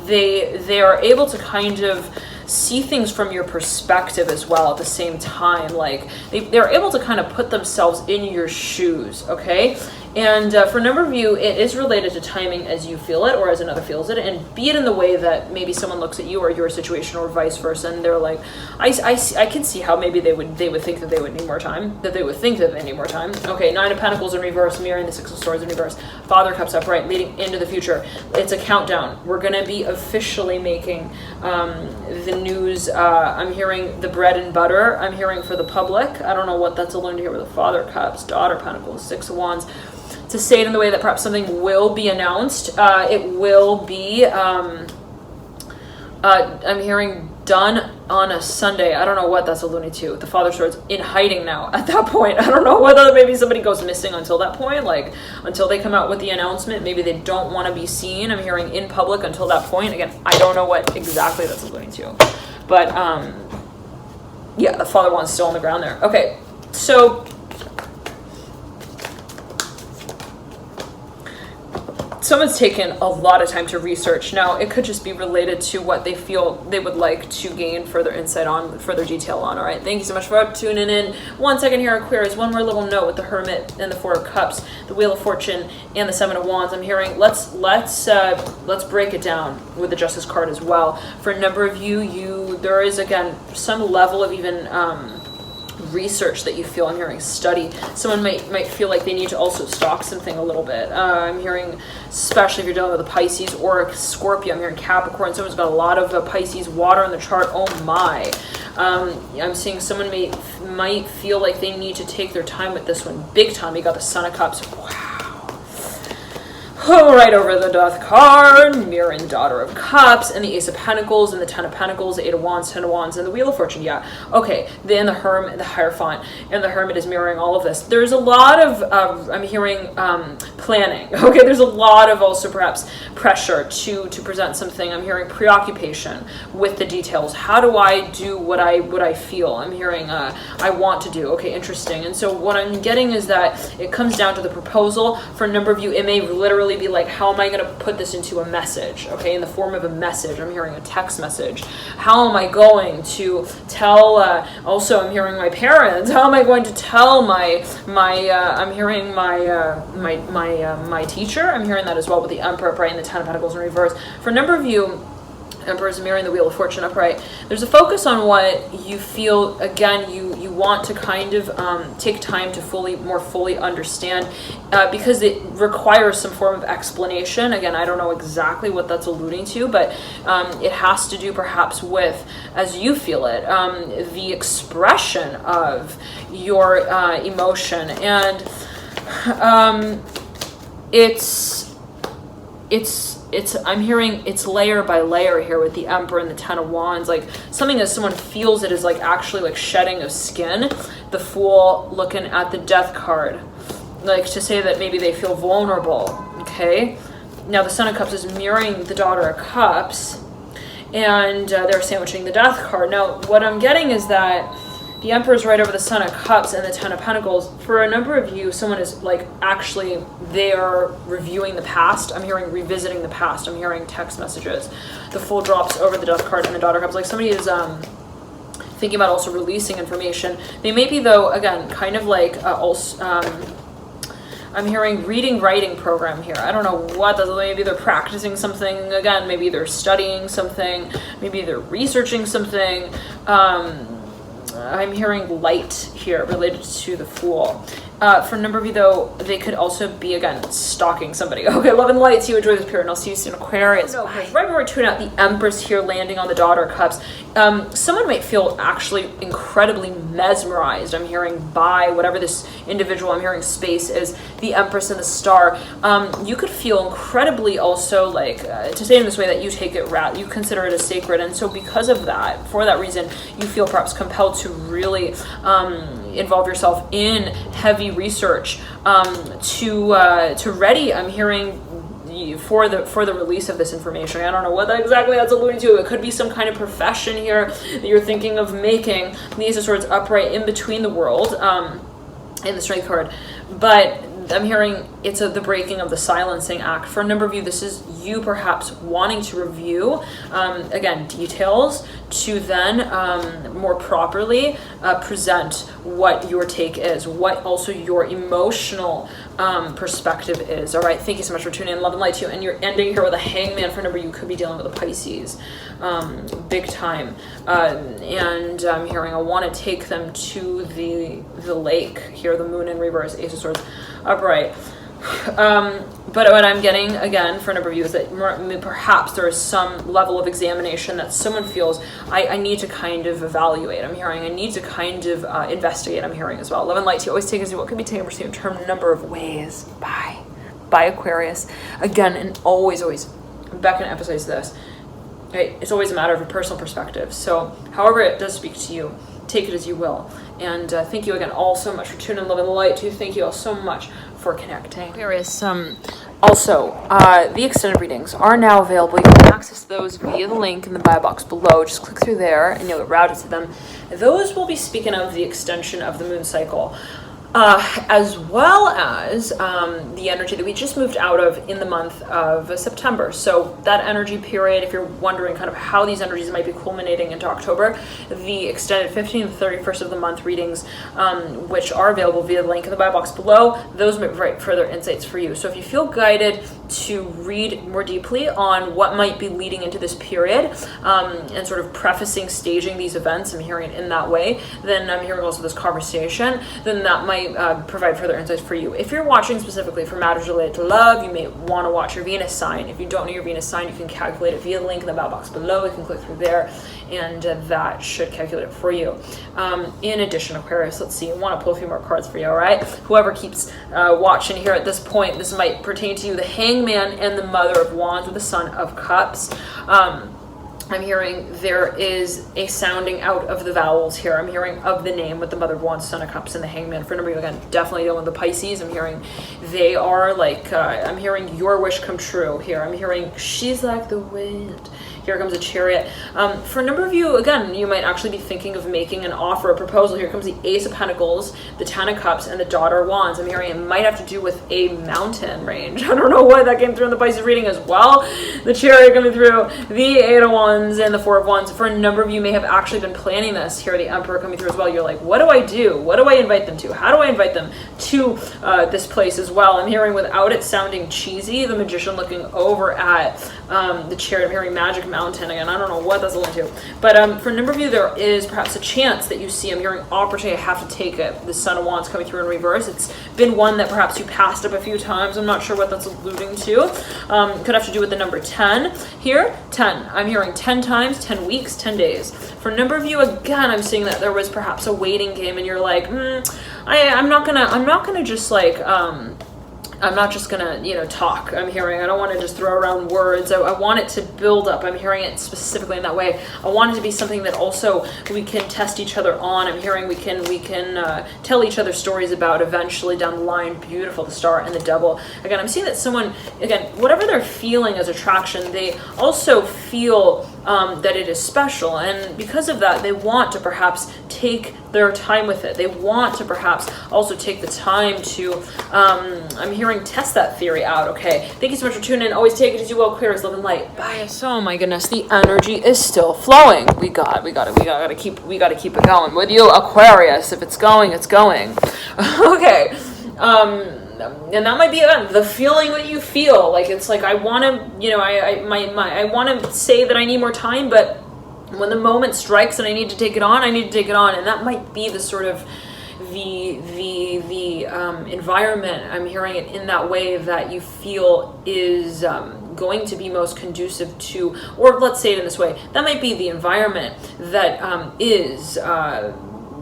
A: they are able to kind of see things from your perspective as well at the same time. Like, they're able to kind of put themselves in your shoes, okay? And for a number of you, it is related to timing as you feel it or as another feels it, and be it in the way that maybe someone looks at you or your situation or vice versa, and they're like, I can see how maybe they would think that they would need more time, that they would think that they need more time. Okay, Nine of Pentacles in reverse, mirroring the Six of Swords in reverse, Father of Cups upright, leading into the future. It's a countdown. We're going to be officially making the news. I'm hearing the bread and butter. I'm hearing for the public. I don't know what that's alluding to here with the Father of Cups, Daughter of Pentacles, Six of Wands. To say it in the way that perhaps something will be announced, it will be I'm hearing done on a Sunday. I don't know what that's alluding to. The Father of Swords in hiding now at that point. I don't know whether maybe somebody goes missing until that point, like until they come out with the announcement. Maybe they don't want to be seen. I'm hearing in public until that point. Again, I don't know what exactly that's alluding to. But yeah, the Father one's still on the ground there. Okay, so someone's taken a lot of time to research. Now, it could just be related to what they feel they would like to gain further insight on, further detail on. All right, thank you so much for tuning in. 1 second here, Aquarius. One more little note with the Hermit and the Four of Cups, the Wheel of Fortune, and the Seven of Wands. I'm hearing let's break it down with the Justice card as well. For a number of you, there is again some level of even research that you feel. I'm hearing study. Someone might feel like they need to also stalk something a little bit. I'm hearing, especially if you're dealing with a Pisces or a Scorpio. I'm hearing Capricorn. Someone's got a lot of Pisces water in the chart. Oh my. I'm seeing someone might feel like they need to take their time with this one. Big time. You got the Son of Cups. Wow. Right over the Death card, Mirror and the Daughter of Cups, and the Ace of Pentacles, and the Ten of Pentacles, the Eight of Wands, Ten of Wands, and the Wheel of Fortune. Yeah, okay. Then the Hermit, the Hierophant, and the Hermit is mirroring all of this. There's a lot of, I'm hearing planning. Okay, there's a lot of also perhaps pressure to present something. I'm hearing preoccupation with the details. How do I do what I feel? I'm hearing I want to do. Okay, interesting. And so what I'm getting is that it comes down to the proposal. For a number of you, it may literally be like, how am I going to put this into a message? Okay, in the form of a message. I'm hearing a text message. How am I going to tell? Also, I'm hearing my parents. How am I going to tell my I'm hearing my teacher. I'm hearing that as well with the Emperor upright and the Ten of Pentacles in reverse. For a number of you, Emperor's mirroring the Wheel of Fortune upright. There's a focus on what you feel. Again, you want to kind of take time to more fully understand because it requires some form of explanation. Again, I don't know exactly what that's alluding to, but it has to do perhaps with, as you feel it, the expression of your emotion. And I'm hearing it's layer by layer here with the Emperor and the Ten of Wands, like something that someone feels it is like actually like shedding of skin. The Fool looking at the Death card, like to say that maybe they feel vulnerable. Okay, now the Son of Cups is mirroring the Daughter of Cups, and they're sandwiching the Death card. Now what I'm getting is that the Emperor's right over the Son of Cups and the Ten of Pentacles. For a number of you, someone is like actually they are reviewing the past. I'm hearing revisiting the past. I'm hearing text messages. The Fool drops over the Death card and the Daughter of Cups. Like somebody is thinking about also releasing information. They may be, though, again, kind of like I'm hearing reading, writing program here. I don't know what that's. Maybe they're practicing something. Again, maybe they're studying something. Maybe they're researching something. I'm hearing light here related to the Fool. For a number of you, though, they could also be, again, stalking somebody. Okay, love and light to you. Enjoy this period, and I'll see you soon, Aquarius. No, right before I tune out, the Empress here landing on the Daughter of Cups. Someone might feel actually incredibly mesmerized, I'm hearing, by whatever this individual, I'm hearing, space is, the Empress and the Star. You could feel incredibly also, like, to say it in this way, that you take it, you consider it as sacred, and so because of that, for that reason, you feel perhaps compelled to really involve yourself in heavy research to ready, I'm hearing, for the release of this information. I don't know what exactly that's alluding to. It could be some kind of profession here that you're thinking of making. The Ace of Swords upright in between the world in the Strength card, but I'm hearing it's the breaking of the silencing act. For a number of you, this is you perhaps wanting to review, again, details to then more properly present what your take is, what also your emotional perspective is. All right, thank you so much for tuning in. Love and light to you. And you're ending here with a Hangman. For a number of you, could be dealing with a Pisces, big time. And I'm hearing I want to take them to the lake here, the Moon in reverse, Ace of Swords upright. But what I'm getting, again, for a number of you, is that perhaps there is some level of examination that someone feels, I need to kind of evaluate. I'm hearing I need to kind of investigate. I'm hearing as well. Love and light to you. Always take as you what can be taken for in term number of ways. Bye, Aquarius. Again, and always, I'm back to emphasize this. right? It's always a matter of a personal perspective. So however it does speak to you, take it as you will. And thank you again all so much for tuning in, love and light too. Thank you all so much for connecting. Aquarius, also, the extended readings are now available. You can access those via the link in the bio box below. Just click through there and you'll get routed to them. Those will be speaking of the extension of the moon cycle. As well as the energy that we just moved out of in the month of September. So that energy period, if you're wondering kind of how these energies might be culminating into October, the extended 15th and 31st of the month readings, which are available via the link in the bio box below, those may provide further insights for you. So if you feel guided to read more deeply on what might be leading into this period, and sort of prefacing, staging these events, I'm hearing it in that way, then I'm hearing also this conversation, then that might provide further insights for you. If you're watching specifically for matters related to love, you may want to watch your Venus sign. If you don't know your Venus sign, you can calculate it via the link in the bio box below. You can click through there, and that should calculate it for you. In addition, Aquarius, let's see, I want to pull a few more cards for you, all right? Whoever keeps watching here at this point, this might pertain to you. The Hangman and the Mother of Wands with the Son of Cups. I'm hearing there is a sounding out of the vowels here. I'm hearing of the name with the Mother of Wands, Son of Cups, and the Hangman. For a number of you, again, definitely dealing with the Pisces. I'm hearing they are like, I'm hearing your wish come true here. I'm hearing she's like the wind. Here comes a Chariot. For a number of you, again, you might actually be thinking of making an offer, a proposal. Here comes the Ace of Pentacles, the Ten of Cups, and the Daughter of Wands. I'm hearing it might have to do with a mountain range. I don't know why that came through in the Pisces reading as well. The Chariot coming through, the Eight of Wands, and the Four of Wands. For a number of you may have actually been planning this. Here, the Emperor coming through as well. You're like, what do I do? What do I invite them to? How do I invite them to this place as well? I'm hearing, without it sounding cheesy, the Magician looking over at the Chariot. I'm hearing Magic Mountain again. I don't know what that's alluding to, but for a number of you, there is perhaps a chance that you see. I'm hearing opportunity. I have to take it. The Son of Wands coming through in reverse. It's been one that perhaps you passed up a few times. I'm not sure what that's alluding to. Could have to do with the number 10 here. 10. I'm hearing 10 times, 10 weeks, 10 days. For a number of you, again, I'm seeing that there was perhaps a waiting game, and you're like, I'm not gonna just like. I'm not just gonna, talk. I'm hearing, I don't want to just throw around words. I want it to build up. I'm hearing it specifically in that way. I want it to be something that also we can test each other on. I'm hearing we can tell each other stories about eventually down the line. Beautiful, the Star and the Devil. Again, I'm seeing that someone, again, whatever they're feeling as attraction, they also feel that it is special. And because of that, they want to perhaps take their time with it. They want to perhaps also take the time to, I'm hearing, test that theory out. Okay, thank you so much for tuning in. Always take it as you will. Aquarius, love and light. Bye. So, oh my goodness, the energy is still flowing. We gotta keep it going with you, Aquarius. If it's going, it's going. Okay. And that might be the feeling that you feel. Like, it's like, I want to, I want to say that I need more time, but when the moment strikes and I need to take it on, I need to take it on. And that might be the sort of the environment. I'm hearing it in that way that you feel is going to be most conducive to, or let's say it in this way, that might be the environment that is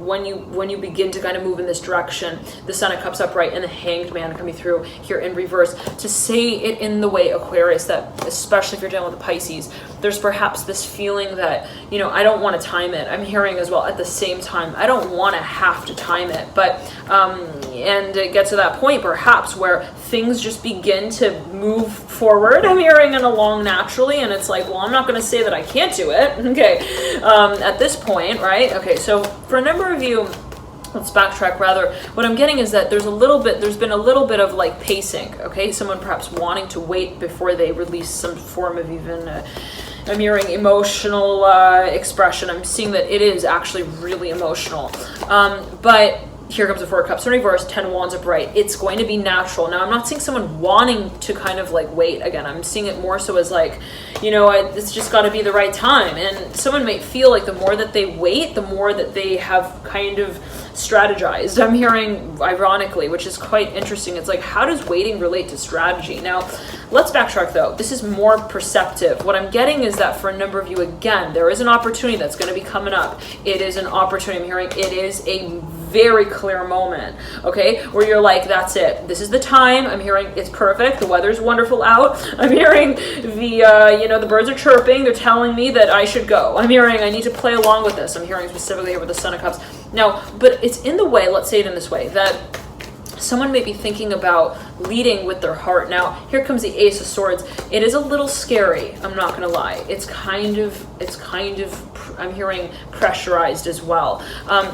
A: when you begin to kind of move in this direction. The Son of Cups upright and the Hanged Man coming through here in reverse. To say it in the way, Aquarius, that especially if you're dealing with the Pisces, there's perhaps this feeling that, I don't want to time it. I'm hearing as well at the same time, I don't want to have to time it. But, and it gets to that point perhaps where things just begin to move forward. I'm hearing and along naturally. And it's like, well, I'm not going to say that I can't do it. Okay. At this point, right? Okay. So for a number of you, let's backtrack rather. What I'm getting is that there's been a little bit of like pacing. Okay. Someone perhaps wanting to wait before they release some form of even, I'm hearing emotional expression. I'm seeing that it is actually really emotional. But here comes the Four of Cups in reverse, 10 Wands upright. It's going to be natural. Now, I'm not seeing someone wanting to kind of like wait again. I'm seeing it more so as like, it's just got to be the right time. And someone might feel like the more that they wait, the more that they have kind of strategized. I'm hearing, ironically, which is quite interesting. It's like, how does waiting relate to strategy? Now, let's backtrack though. This is more perceptive. What I'm getting is that for a number of you, again, there is an opportunity that's going to be coming up. It is an opportunity. I'm hearing it is a very clear moment, okay, where you're like, that's it, this is the time. I'm hearing it's perfect, the weather's wonderful out. I'm hearing the birds are chirping, they're telling me that I should go. I'm hearing I need to play along with this. I'm hearing specifically here with the Son of Cups. Now, but it's in the way, let's say it in this way, that someone may be thinking about leading with their heart. Now, here comes the Ace of Swords. It is a little scary, I'm not gonna lie. It's kind of, I'm hearing pressurized as well.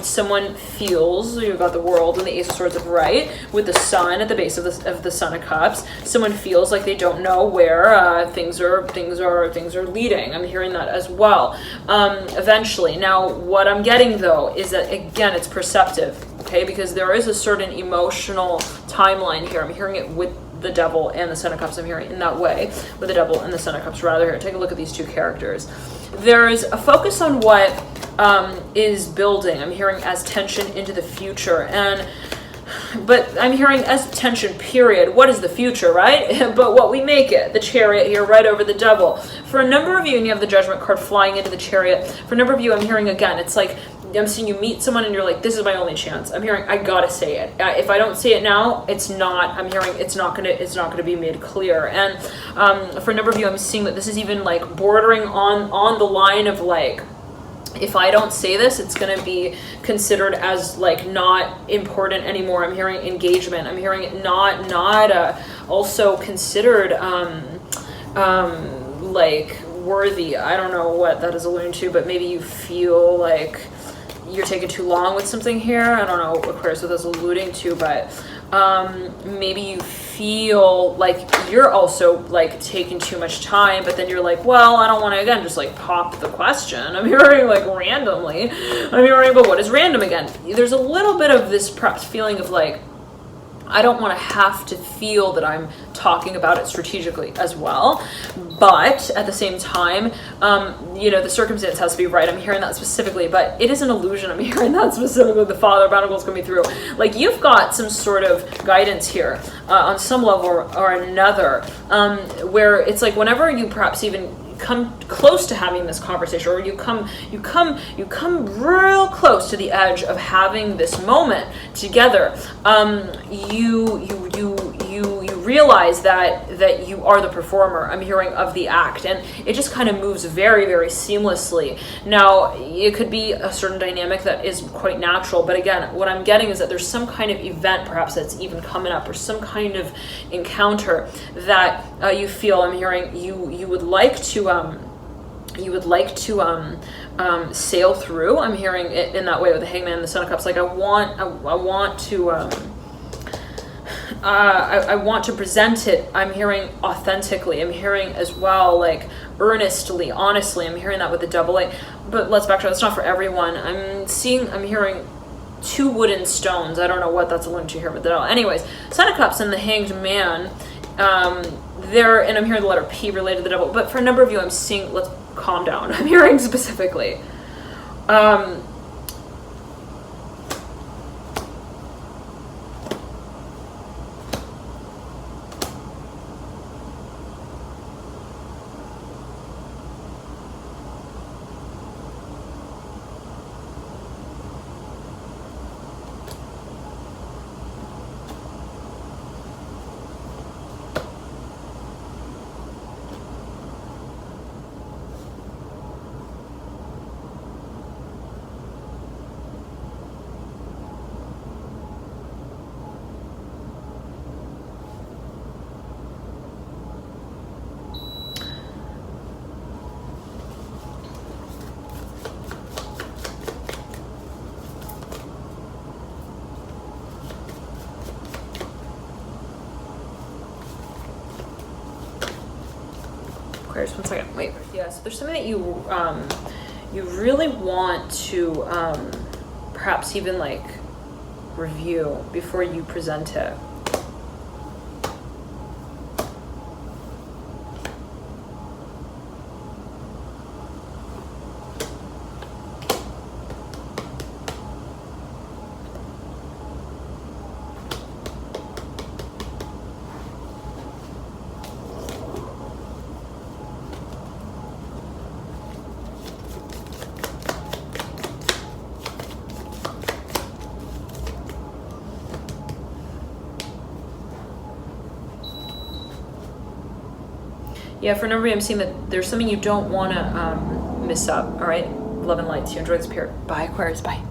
A: Someone feels, you've got the World and the Ace of Swords upright with the Sun at the base of the Son of Cups. Someone feels like they don't know where things are leading. I'm hearing that as well. Eventually. Now, what I'm getting though is that, again, it's perceptive. Okay, because there is a certain emotional timeline here. I'm hearing it with the Devil and the Son of Cups. I'm hearing it in that way with the Devil and the Son of Cups. Rather, here, take a look at these two characters. There's a focus on what is building. I'm hearing as tension into the future, but I'm hearing as tension, period. What is the future, right? But what we make it. The Chariot here, right over the Devil. For a number of you, and you have the Judgment card flying into the Chariot. For a number of you, I'm hearing again, it's like, I'm seeing you meet someone and you're like, this is my only chance. I'm hearing, I gotta say it. If I don't say it now, it's not, I'm hearing it's not gonna be made clear. And for a number of you, I'm seeing that this is even like bordering on the line of like, if I don't say this, it's going to be considered as like not important anymore. I'm hearing engagement. I'm hearing it not also considered like worthy. I don't know what that is alluding to, but maybe you feel like you're taking too long with something here. I don't know what Aquarius was alluding to, but maybe you feel like you're also like taking too much time, but then you're like, well, I don't want to again just like pop the question. I'm hearing like randomly. I'm hearing, but what is random again? There's a little bit of this perhaps feeling of like, I don't want to have to feel that I'm talking about it strategically as well. But at the same time, the circumstance has to be right. I'm hearing that specifically, but it is an illusion. I'm hearing that specifically. The Father of Pentacles coming through. Like you've got some sort of guidance here on some level or another, where it's like whenever you perhaps even come close to having this conversation, or you come real close to the edge of having this moment together, you realize that you are the performer. I'm hearing of the act, and it just kind of moves very, very seamlessly. Now, it could be a certain dynamic that is quite natural, but again, what I'm getting is that there's some kind of event perhaps that's even coming up, or some kind of encounter that you feel. I'm hearing you would like to sail through. I'm hearing it in that way with the Hangman and the Son of Cups. Like I want to present it. I'm hearing authentically. I'm hearing as well like earnestly, honestly. I'm hearing that with the Devil. Like, but let's backtrack. That's not for everyone. I'm hearing two wooden stones. I don't know what that's alluding to here, but the Devil. Anyways, Son of Cups and the Hanged Man. There, and I'm hearing the letter P related to the Devil. But for a number of you, I'm seeing. Let's calm down. I'm hearing specifically. Aquarius, 1 second. Wait. Yeah, so there's something that you really want to perhaps even like review before you present it. Yeah, for a number of you, I'm seeing that there's something you don't want to miss up. All right, love and light to you. Enjoy this period. Bye, Aquarius. Bye.